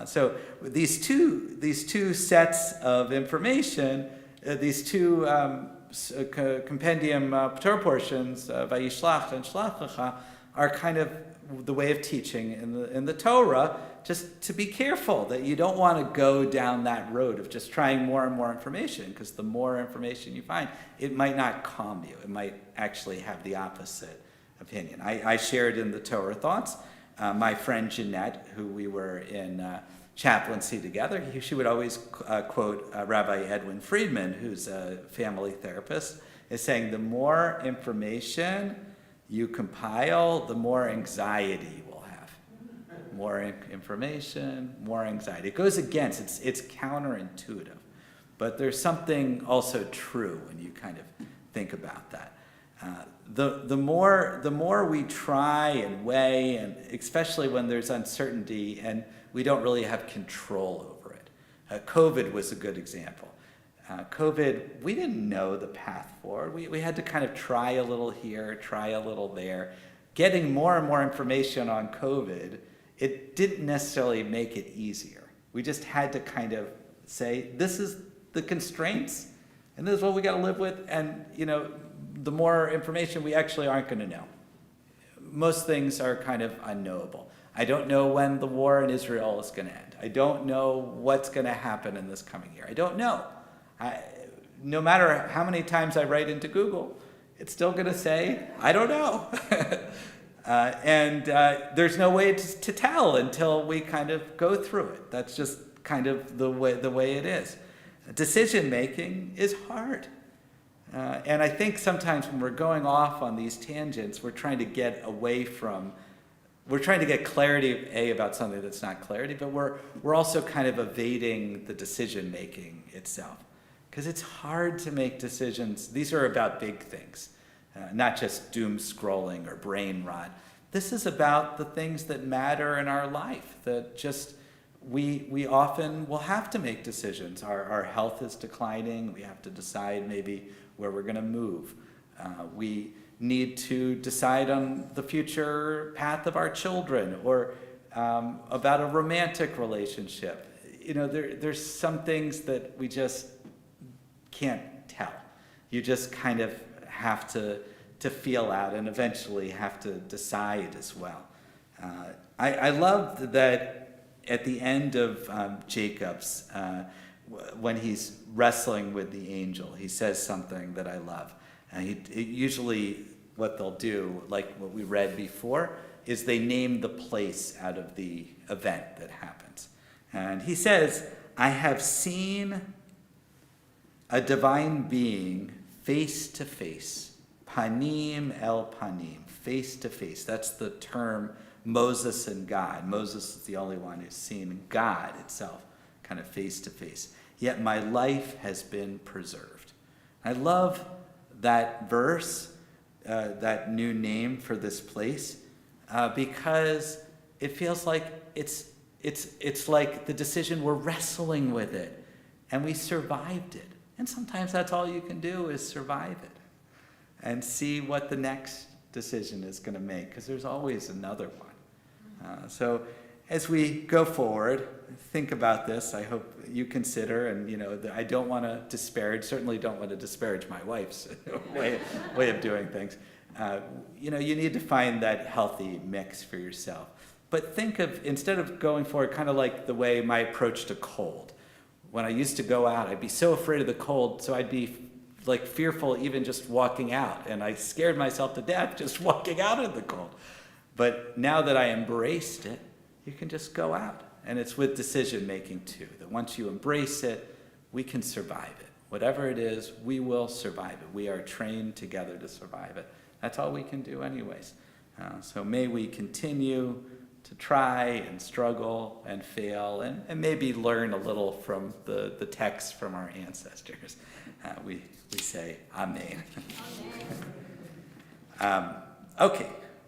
A: So these two sets of information, these two compendium Torah portions, Vayishlach and Shlach Lecha, are kind of the way of teaching in the Torah, just to be careful that you don't want to go down that road of just trying more and more information, because the more information you find, it might not calm you. It might actually have the opposite opinion. I shared in the Torah Thoughts, my friend Jeanette, who we were in chaplaincy together, she would always quote Rabbi Edwin Friedman, who's a family therapist, is saying the more information you compile, the more anxiety you will have. More information, more anxiety. It goes against, it's counterintuitive. But there's something also true when you kind of think about that. The more we try and weigh, and especially when there's uncertainty and we don't really have control over it. COVID was a good example. COVID, we didn't know the path forward. We had to kind of try a little here, try a little there. Getting more and more information on COVID, it didn't necessarily make it easier. We just had to kind of say, this is the constraints, and this is what we got to live with, and the more information we actually aren't going to know. Most things are kind of unknowable. I don't know when the war in Israel is going to end. I don't know what's going to happen in this coming year. I don't know. No matter how many times I write into Google, it's still going to say, I don't know. And there's no way to tell until we kind of go through it. That's just kind of the way it is. Decision making is hard. And I think sometimes when we're going off on these tangents, we're trying to get clarity, about something that's not clarity, but we're also kind of evading the decision making itself. Because it's hard to make decisions. These are about big things, not just doom scrolling or brain rot. This is about the things that matter in our life, that just we often will have to make decisions. Our health is declining. We have to decide maybe where we're going to move. We need to decide on the future path of our children, or about a romantic relationship. There's some things that we just can't tell. You just kind of have to feel out and eventually have to decide as well. I loved that at the end of Jacob's, when he's wrestling with the angel, he says something that I love. Usually what they'll do, like what we read before, is they name the place out of the event that happens. And he says, I have seen a divine being face to face, panim el panim, face to face. That's the term Moses and God. Moses is the only one who's seen God itself, kind of face to face. Yet my life has been preserved. I love that verse, that new name for this place, because it feels like it's like the decision, we're wrestling with it, and we survived it. And sometimes that's all you can do is survive it and see what the next decision is going to make, because there's always another one. So as we go forward, think about this. I hope you consider, and I don't want to certainly don't want to disparage my wife's way of doing things. You need to find that healthy mix for yourself. But think of, instead of going forward, kind of like the way my approach to cold. When I used to go out, I'd be so afraid of the cold, so I'd be like fearful even just walking out, and I scared myself to death just walking out in the cold. But now that I embraced it, you can just go out. And it's with decision making too, that once you embrace it, we can survive it. Whatever it is, we will survive it. We are trained together to survive it. That's all we can do anyways. So may we continue to try and struggle and fail, and maybe learn a little from the texts from our ancestors. We say Amen. Okay,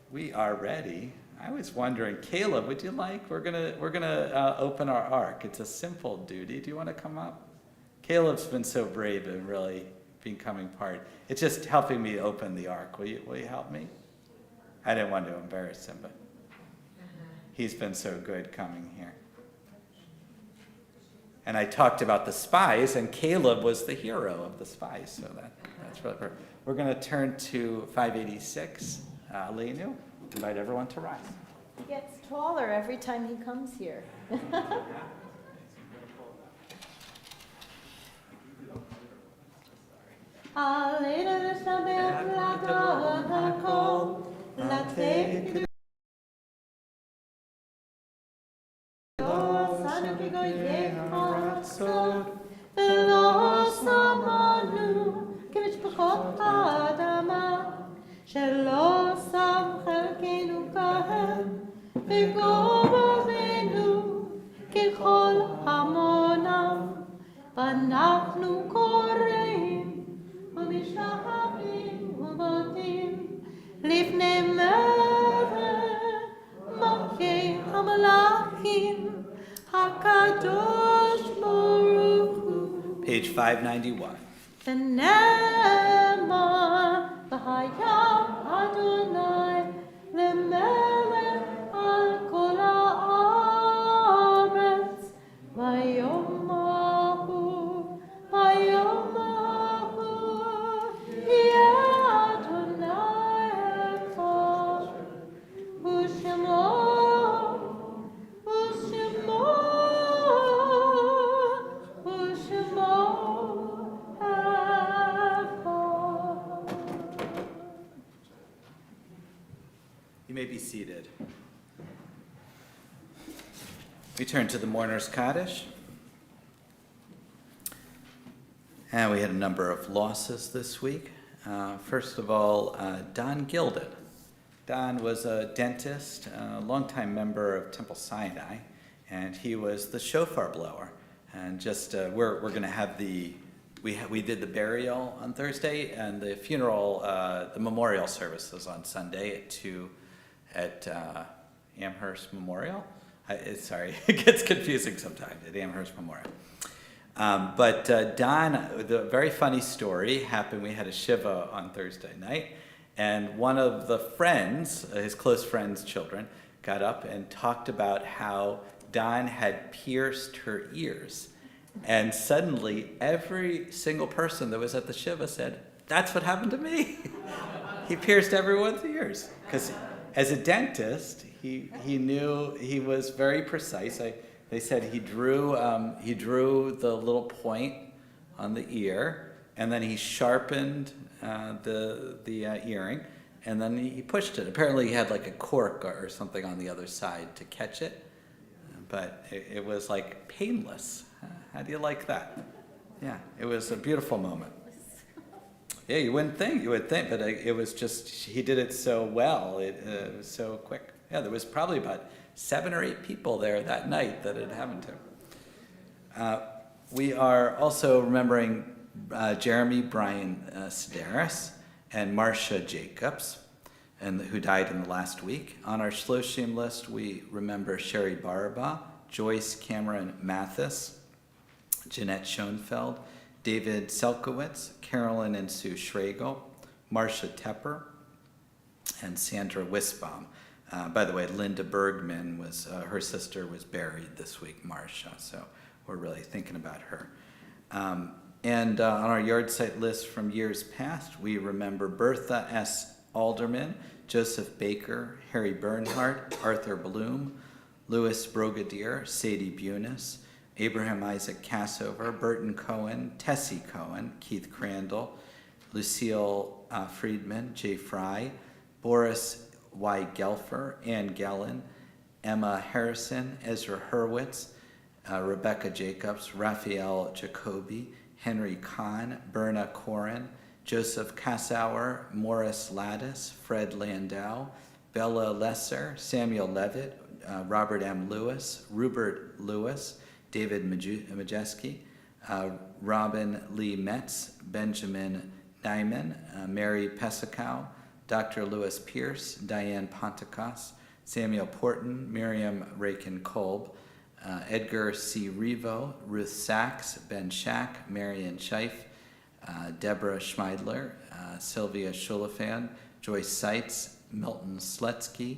A: we are ready. I was wondering, Caleb, would you like? We're gonna open our ark. It's a simple duty. Do you want to come up? Caleb's been so brave and really becoming part. It's just helping me open the ark. Will you help me? I didn't want to embarrass him, but he's been so good coming here. And I talked about the spies, and Caleb was the hero of the spies. So that's really perfect. We're going to turn to 586. Leinu, invite everyone to rise.
B: He gets taller every time he comes here.
D: שלא שם חלקנו כהם וגורלנו ככל המונם ואנחנו קוראים ומשתחווים ומודים לפני מלך מלכי המלאכים הקדוש ברוך הוא.
A: Page 591.
D: ונאמר והיה אדוני למלך על כל הארץ ביום ההוא יהיה אדוני אחד ושמו
A: You may be seated. We turn to the Mourner's Kaddish. And we had a number of losses this week. First of all, Don Gilden. Don was a dentist, a longtime member of Temple Sinai, and he was the shofar blower. And just we're going to have we did the burial on Thursday, and the funeral, the memorial service was on Sunday at 2 at Amherst Memorial. Sorry, it gets confusing sometimes at Amherst Memorial. But Don, the very funny story happened. We had a Shiva on Thursday night, and one of the friends, his close friend's children, got up and talked about how Don had pierced her ears. And suddenly, every single person that was at the Shiva said, "That's what happened to me." He pierced everyone's ears. Because as a dentist, he knew, he was very precise. They said he drew the little point on the ear, and then he sharpened the earring, and then he pushed it. Apparently he had like a cork or something on the other side to catch it, but it was like painless. How do you like that? Yeah, it was a beautiful moment. Yeah, you would think, but it was just, he did it so well, it was so quick. Yeah, there was probably about 7 or 8 people there that night that it happened to. We are also remembering Jeremy Bryan Sedaris and Marcia Jacobs, who died in the last week. On our Shloshim list, we remember Sherry Barba, Joyce Cameron Mathis, Jeanette Schoenfeld, David Selkowitz, Carolyn and Sue Schregel, Marcia Tepper, and Sandra Wisbaum. By the way, Linda Bergman her sister was buried this week, Marcia, so we're really thinking about her. And on our yard site list from years past, we remember Bertha S. Alderman, Joseph Baker, Harry Bernhardt, Arthur Bloom, Louis Brogadier, Sadie Bunis, Abraham Isaac Cassover, Burton Cohen, Tessie Cohen, Keith Crandall, Lucille Friedman, Jay Fry, Boris Y. Gelfer, Ann Gellin, Emma Harrison, Ezra Hurwitz, Rebecca Jacobs, Raphael Jacobi, Henry Kahn, Berna Corin, Joseph Kassauer, Morris Lattis, Fred Landau, Bella Lesser, Samuel Levitt, Robert M. Lewis, Rupert Lewis, David Majeski, Robin Lee Metz, Benjamin Nyman, Mary Pesikow, Dr. Lewis Pierce, Diane Ponticas, Samuel Porton, Miriam Rakin-Kolb, Edgar C. Revo, Ruth Sachs, Ben Schack, Marion Scheif, Deborah Schmeidler, Sylvia Schulafan, Joyce Seitz, Milton Sletsky,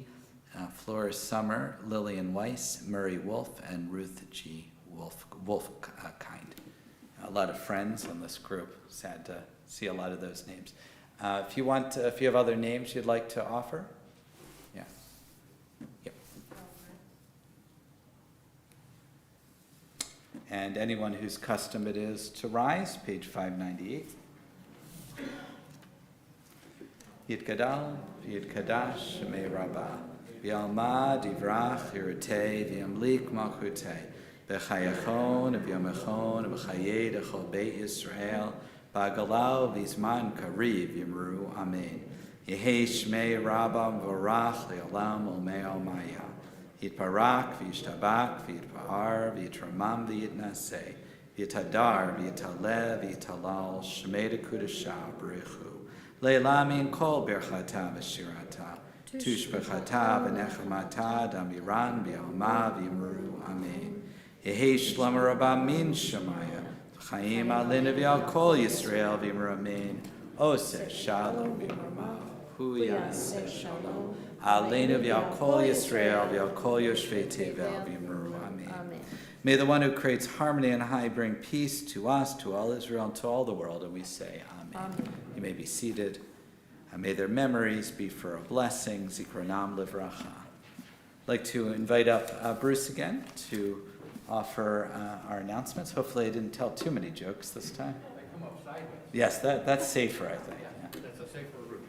A: Flora Summer, Lillian Weiss, Murray Wolf, and Ruth G. Wolfkind. A lot of friends in this group. Sad to see a lot of those names. If you have other names you'd like to offer, yeah. Yep. And anyone whose custom it is to rise, page 598. Yid Gadal, Yid Kadash, Me Rabbah, V'alma Divrach, Hirutei, V'yamlik Malchutei, B'chayachon, V'yamachon, B'chayed, Echol Beit Yisrael, Ba'galal, V'zman Kariv, Yimru, Amen. Yehei Shmei Rabbah V'orach, Le'olam Olmeo Maya. Yitparak, V'yishtabak, V'yitpa'ar, V'yitramam, V'yitnaseh, V'yitadar, V'yitaleh, V'yitalal, Shmei Dekudashah, B'rechu. Le'lamin kol berchata v'shirata, tushbechata v'nechemata, damiran v'yalma v'yimru, amen. Yehei shlomo rabba min shemaya, v'chaim alinu v'yal kol Yisrael v'yimru, amen. Oseh shalom v'yimru, hu yaseh shalom, alinu v'yal kol Yisrael v'yal kol yoshvei tevel v'yimru, amen. May the one who creates harmony and high bring peace to us, to all Israel, and to all the world, and we say amen. You may be seated. May their memories be for a blessing. Zikronam livracha. I'd like to invite up Bruce again to offer our announcements. Hopefully I didn't tell too many jokes this time.
C: They come up sideways.
A: Yes, that's safer, I think. Yeah.
C: That's a safer route.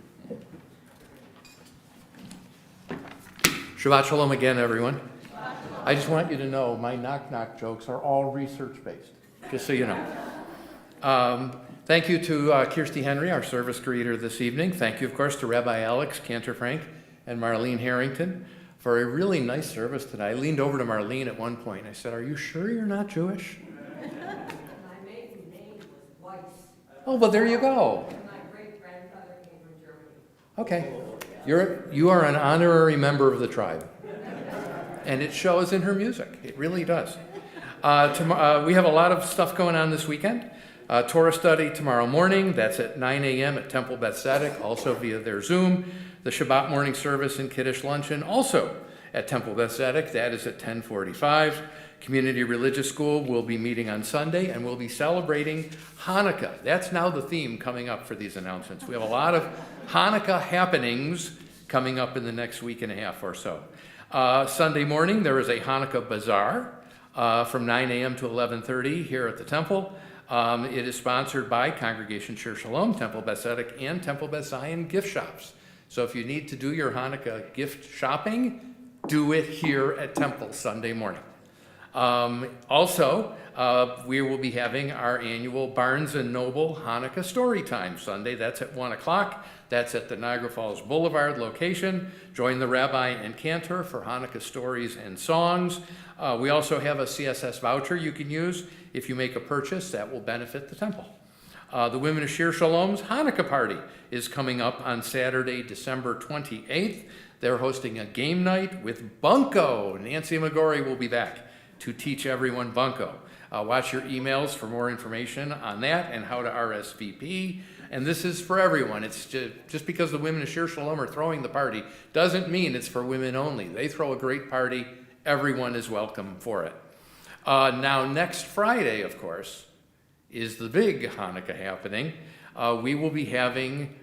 C: Shabbat shalom again, everyone. I just want you to know my knock-knock jokes are all research-based, just so you know. Thank you to Kirsty Henry, our service greeter this evening. Thank you, of course, to Rabbi Alex Cantor Frank and Marlene Harrington for a really nice service today. I leaned over to Marlene at one point and I said, "Are you sure you're not Jewish?"
F: My maiden name was Weiss.
C: Oh, well, there you go.
F: And my great-grandfather came from Germany.
C: Okay. You are an honorary member of the tribe. And it shows in her music. It really does. We have a lot of stuff going on this weekend. Torah study tomorrow morning. That's at 9 a.m. at Temple Beth Tzedek, also via their Zoom. The Shabbat morning service and Kiddush luncheon, also at Temple Beth Tzedek. That is at 10:45. Community Religious School will be meeting on Sunday, and we'll be celebrating Hanukkah. That's now the theme coming up for these announcements. We have a lot of Hanukkah happenings coming up in the next week and a half or so. Sunday morning, there is a Hanukkah bazaar from 9 a.m. to 11:30 here at the temple. It is sponsored by Congregation Shir Shalom, Temple Beth Tzedek, and Temple Beth Zion gift shops. So if you need to do your Hanukkah gift shopping, do it here at Temple Sunday morning. Also, we will be having our annual Barnes & Noble Hanukkah Story Time Sunday. That's at 1 o'clock. That's at the Niagara Falls Boulevard location. Join the rabbi and cantor for Hanukkah stories and songs. We also have a CSS voucher you can use if you make a purchase. That will benefit the temple. The Women of Shir Shalom's Hanukkah party is coming up on Saturday, December 28th. They're hosting a game night with Bunko. Nancy Magori will be back to teach everyone Bunko. Watch your emails for more information on that and how to RSVP. And this is for everyone. It's just because the Women of Shir Shalom are throwing the party doesn't mean it's for women only. They throw a great party. Everyone is welcome for it. Now, next Friday, of course, is the big Hanukkah happening. We will be having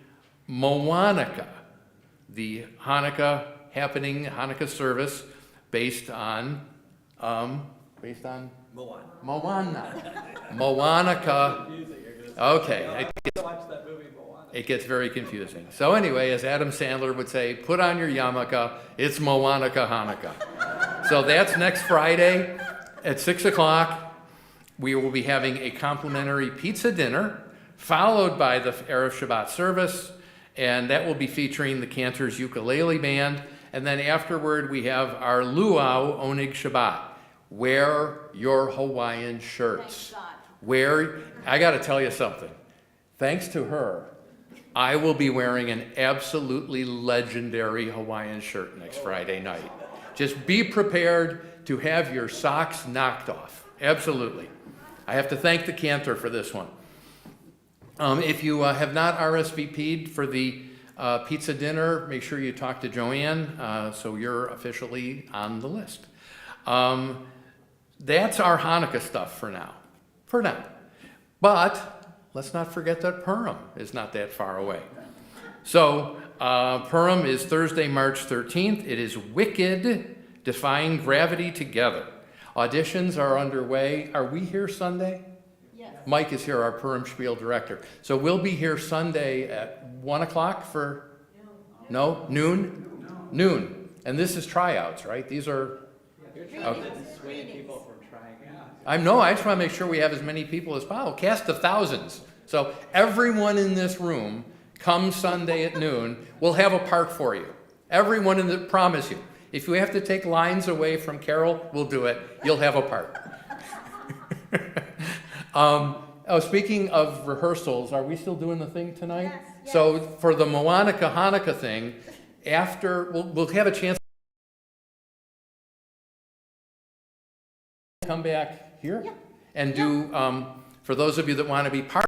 C: Moanaka, the Hanukkah service based on Moanaka. Okay, it gets very confusing. So anyway, as Adam Sandler would say, put on your yarmulke, it's Moanaka Hanukkah. So that's next Friday at 6 o'clock. We will be having a complimentary pizza dinner, followed by the Erev Shabbat service, and that will be featuring the Cantor's Ukulele Band. And then afterward, we have our Luau Onig Shabbat. Wear your Hawaiian shirts. I got to tell you something. Thanks to her, I will be wearing an absolutely legendary Hawaiian shirt next Friday night. Just be prepared to have your socks knocked off. Absolutely. I have to thank the Cantor for this one. If you have not RSVP'd for the pizza dinner, make sure you talk to Joanne so you're officially on the list. That's our Hanukkah stuff for now. But let's not forget that Purim is not that far away. So Purim is Thursday, March 13th. It is Wicked, Defying Gravity Together. Auditions are underway. Are we here Sunday?
B: Yes.
C: Mike is here, our Purim Spiel director. So we'll be here Sunday at 1 o'clock for, no, noon? Noon. And this is tryouts, right? These are, okay.
A: Sway people from trying out.
C: I know, I just want to make sure we have as many people as possible. Cast of thousands. So everyone in this room, come Sunday at noon, we'll have a part for you. Everyone in the, promise you. If we have to take lines away from Carol, we'll do it. You'll have a part. Speaking of rehearsals, are we still doing the thing tonight?
B: Yes.
C: So for the Moanica Hanukkah thing, after, we'll have a chance to come back here and do, for those of you that want to be part,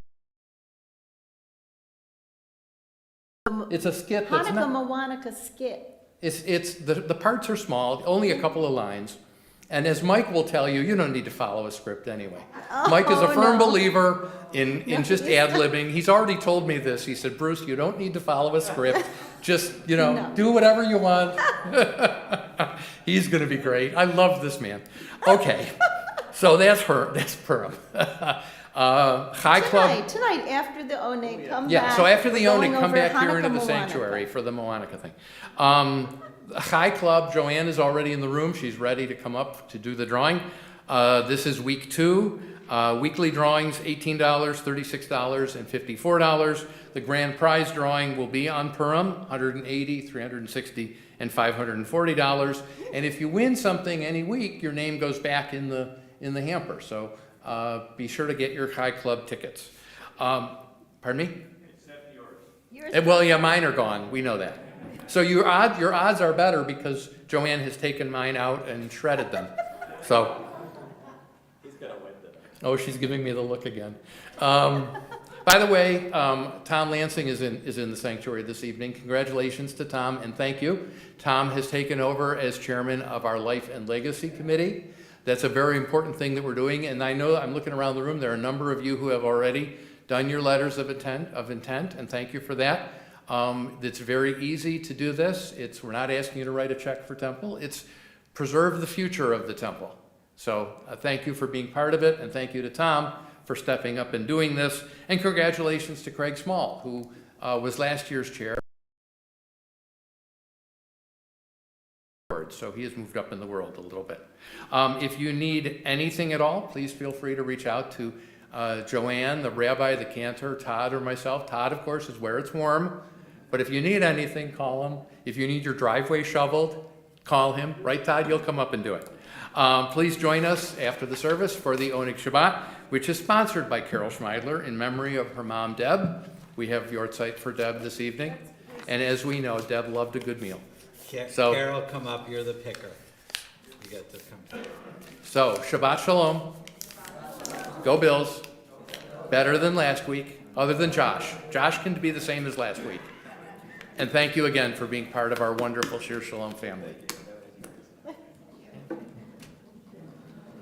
C: it's a skit that's
B: Hanukkah
C: not,
B: Moanica skit.
C: it's the parts are small, only a couple of lines. And as Mike will tell you, you don't need to follow a script anyway. Mike is a firm believer in just ad-libbing. He's already told me this. He said, Bruce, you don't need to follow a script. Just, do whatever you want. He's going to be great. I love this man. Okay, so that's Purim. High Club.
B: Tonight after the One, come back.
C: Yeah, so after the
B: We're
C: One,
B: going
C: come
B: over
C: back here
B: Hanukkah
C: into the
B: Moanica.
C: sanctuary for the Moanica thing. High Club, Joanne is already in the room. She's ready to come up to do the drawing. This is week 2. Weekly drawings, $18, $36, and $54. The grand prize drawing will be on Purim, $180, $360, and $540. And if you win something any week, your name goes back in the hamper. So be sure to get your High Club tickets. Pardon me?
H: Except yours.
B: Yours-
C: Well, yeah, mine are gone. We know that. So your odds are better because Joanne has taken mine out and shredded them. So.
A: He's gonna win today.
C: Oh, she's giving me the look again. By the way, Tom Lansing is in the sanctuary this evening. Congratulations to Tom and thank you. Tom has taken over as chairman of our Life and Legacy Committee. That's a very important thing that we're doing. And I know I'm looking around the room. There are a number of you who have already done your letters of intent, and thank you for that. It's very easy to do this. We're not asking you to write a check for temple. It's preserve the future of the temple. So thank you for being part of it, and thank you to Tom for stepping up and doing this. And congratulations to Craig Small, who was last year's chair. So he has moved up in the world a little bit. If you need anything at all, please feel free to reach out to Joanne, the rabbi, the cantor, Todd, or myself. Todd, of course, is where it's warm. But if you need anything, call him. If you need your driveway shoveled, call him. Right, Todd? You'll come up and do it. Please join us after the service for the Oneg Shabbat, which is sponsored by Carol Schmeidler in memory of her mom, Deb. We have Yortzeit for Deb this evening. And as we know, Deb loved a good meal. So-
A: Carol, come up. You're the picker. You get to come.
C: So, Shabbat Shalom. Go Bills. Better than last week, other than Josh. Josh can be the same as last week. And thank you again for being part of our wonderful Shir Shalom family.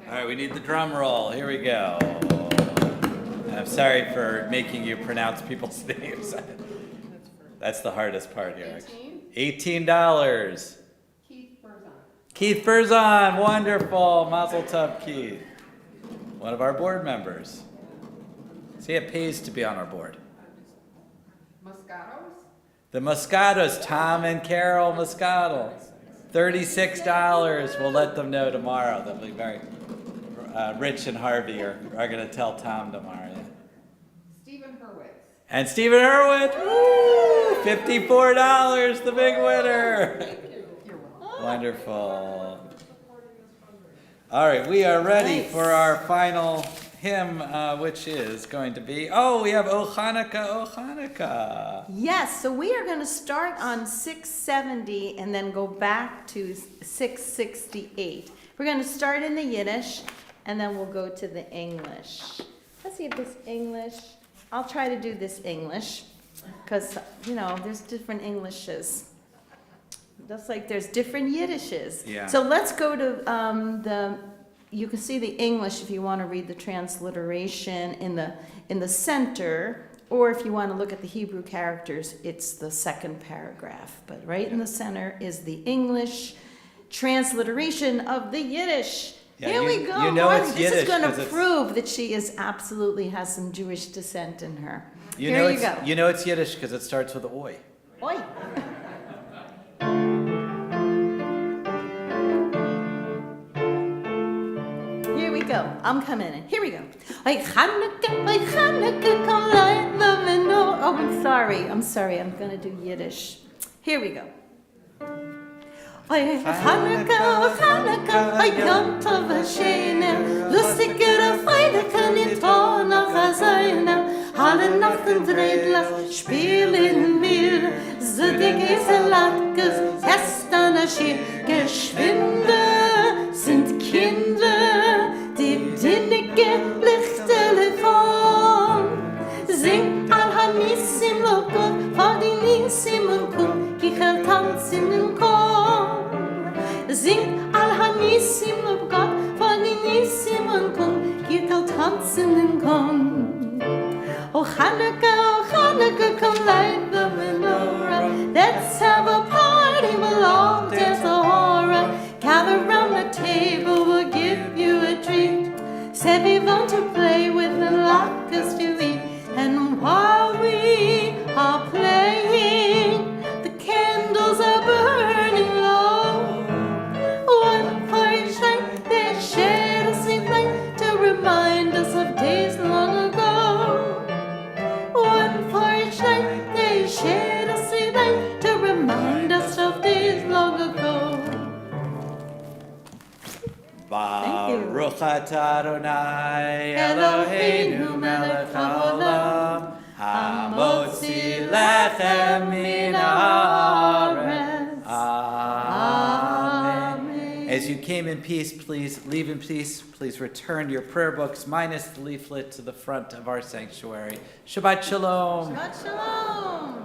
A: All right, we need the drum roll. Here we go. I'm sorry for making you pronounce people's names. That's the hardest part here. $18. Keith Berzon, wonderful. Mazel tov, Keith. One of our board members. See, it pays to be on our board.
F: Moscatos?
A: The Moscatos, Tom and Carol Moscato. $36. We'll let them know tomorrow. They'll be very, Rich and Harvey are going to tell Tom tomorrow. Yeah.
F: Stephen Hurwitz.
A: And Stephen Irwin, woo! $54, the big winner. Wonderful. All right, we are ready for our final hymn, which is going to be, we have O Hanukkah, O Hanukkah.
B: Yes, so we are going to start on 670 and then go back to 668. We're going to start in the Yiddish and then we'll go to the English. Let's see if this English, I'll try to do this English because, there's different Englishes. Just like there's different Yiddishes.
A: Yeah.
B: So let's go to you can see the English if you want to read the transliteration in the center, or if you want to look at the Hebrew characters, it's the second paragraph. But right in the center is the English transliteration of the Yiddish.
A: Yeah,
B: Here we go.
A: you know
B: Marley.
A: it's
B: This is
A: Yiddish
B: going to
A: 'cause it's-
B: prove that she is absolutely has some Jewish descent in her.
A: You
B: Here
A: know
B: you
A: it's,
B: go.
A: You know it's Yiddish because it starts with oi.
B: Oi. Here we go. I'm coming in. Here we go. Hanukkah, come light the menorah. Oh, I'm sorry. I'm going to do Yiddish. Here we go. Hanukkah, Hanukkah, Yom Tov Hashem, lustigere Freude kann in Tonach sein. Alle Nachten dreidlach, spielen wir, so die Geselatkes, Hestern erschien, geschwinde sind Kinder, die dinnige Lichtele von. Sing Al-Hanissim, lob Gott, vor die Nissim und Kum, Kichel tanzen im Chor. Sing Al-Hanissim, lob Gott, vor die Nissim und Kum, Kichel tanzen im Chor. Oh Hanukkah, come light the menorah. Let's have a party, we'll all dance a horror. Gather round the table, we'll give you a treat. Say we want to play with the latkes to eat. And while we are playing, the candles are burning low. One for each night, they shed a sweet light to remind us of days long ago. One for each night, they shed a sweet light to remind us of days long ago. Thank you.
A: Baruch atah Adonai Eloheinu melech haolam hamotzi lechem min haaretz. Amen. As you came in peace, please leave in peace. Please return your prayer books minus the leaflet to the front of our sanctuary. Shabbat shalom.
B: Shabbat shalom.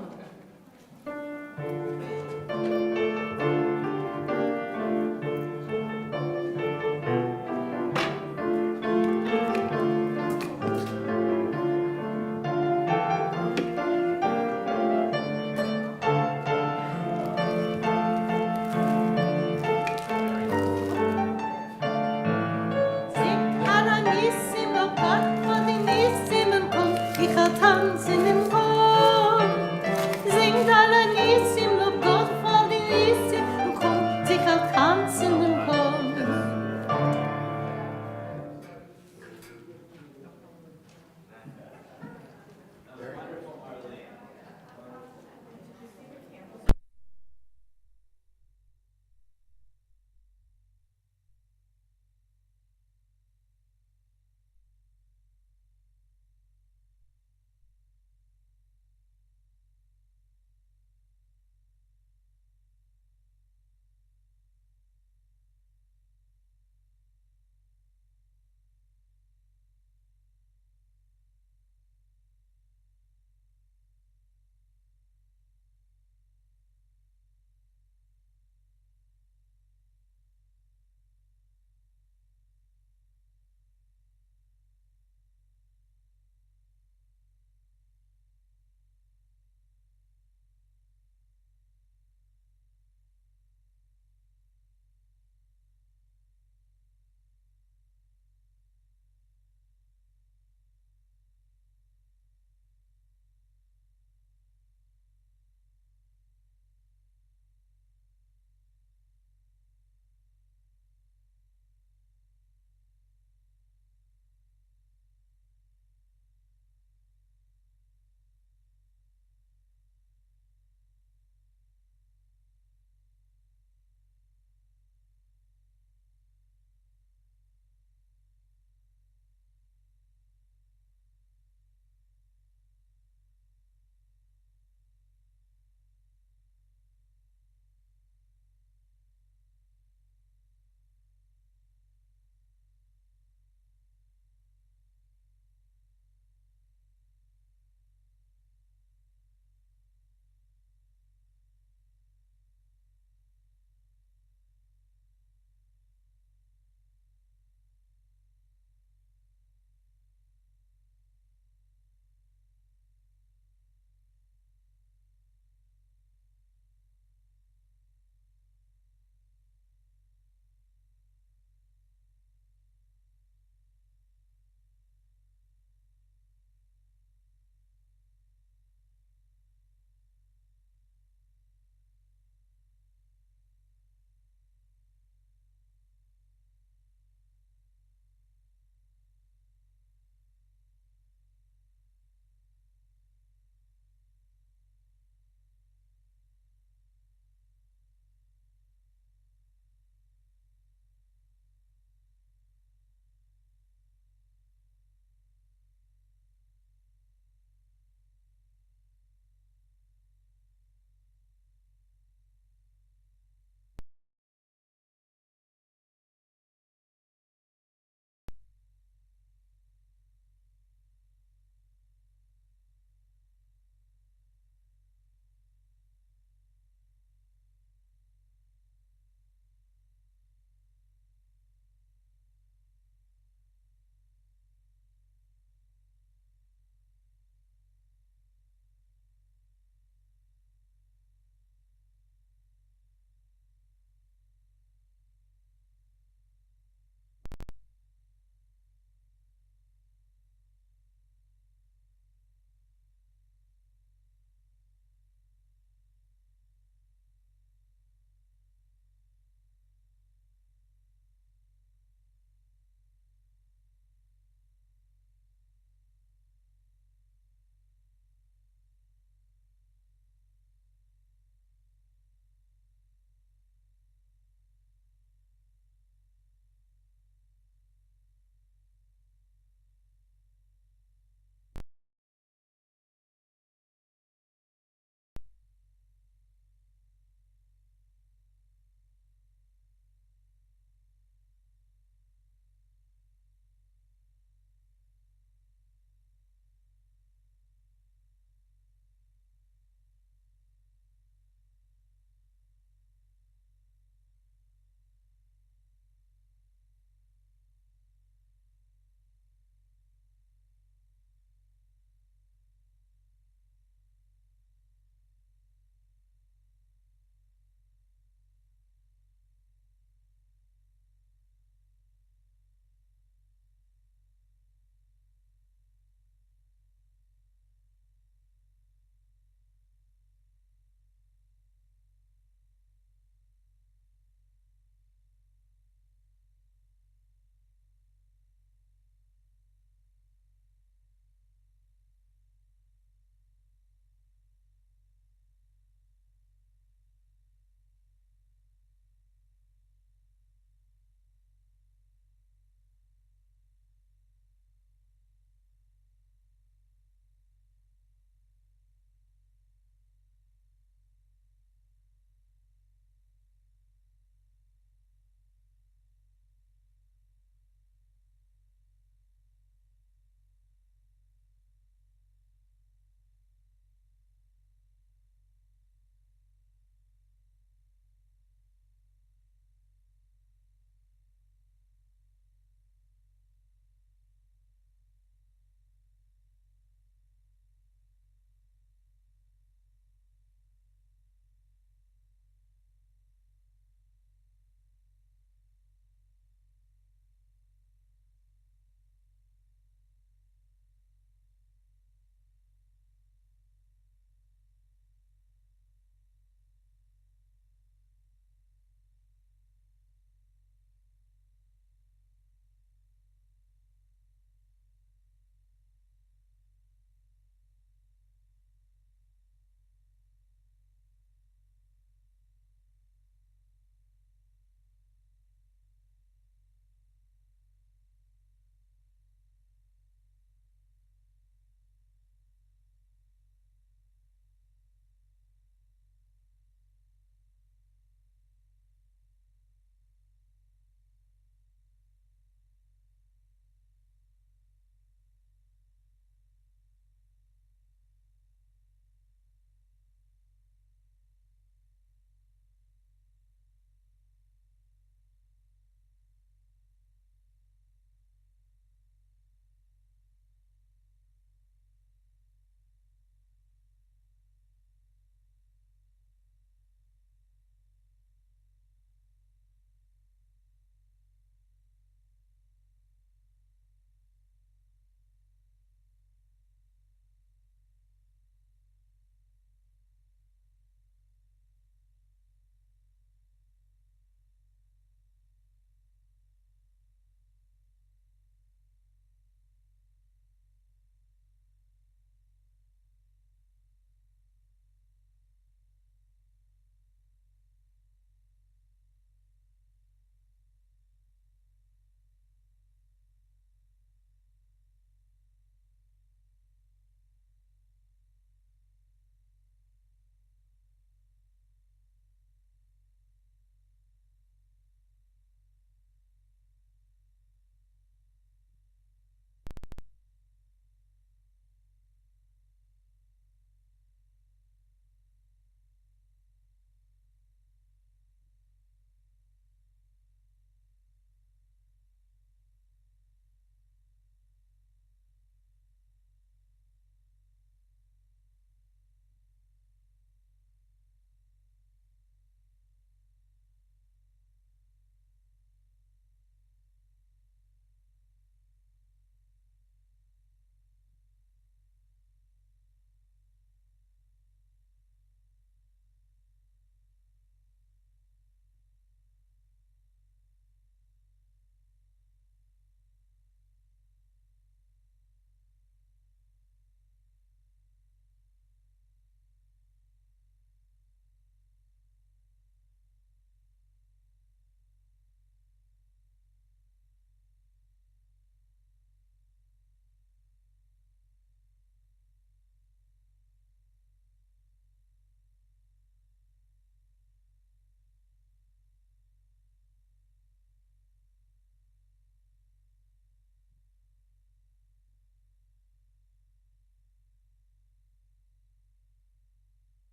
B: Tanzen im Chor, singt alle Nissim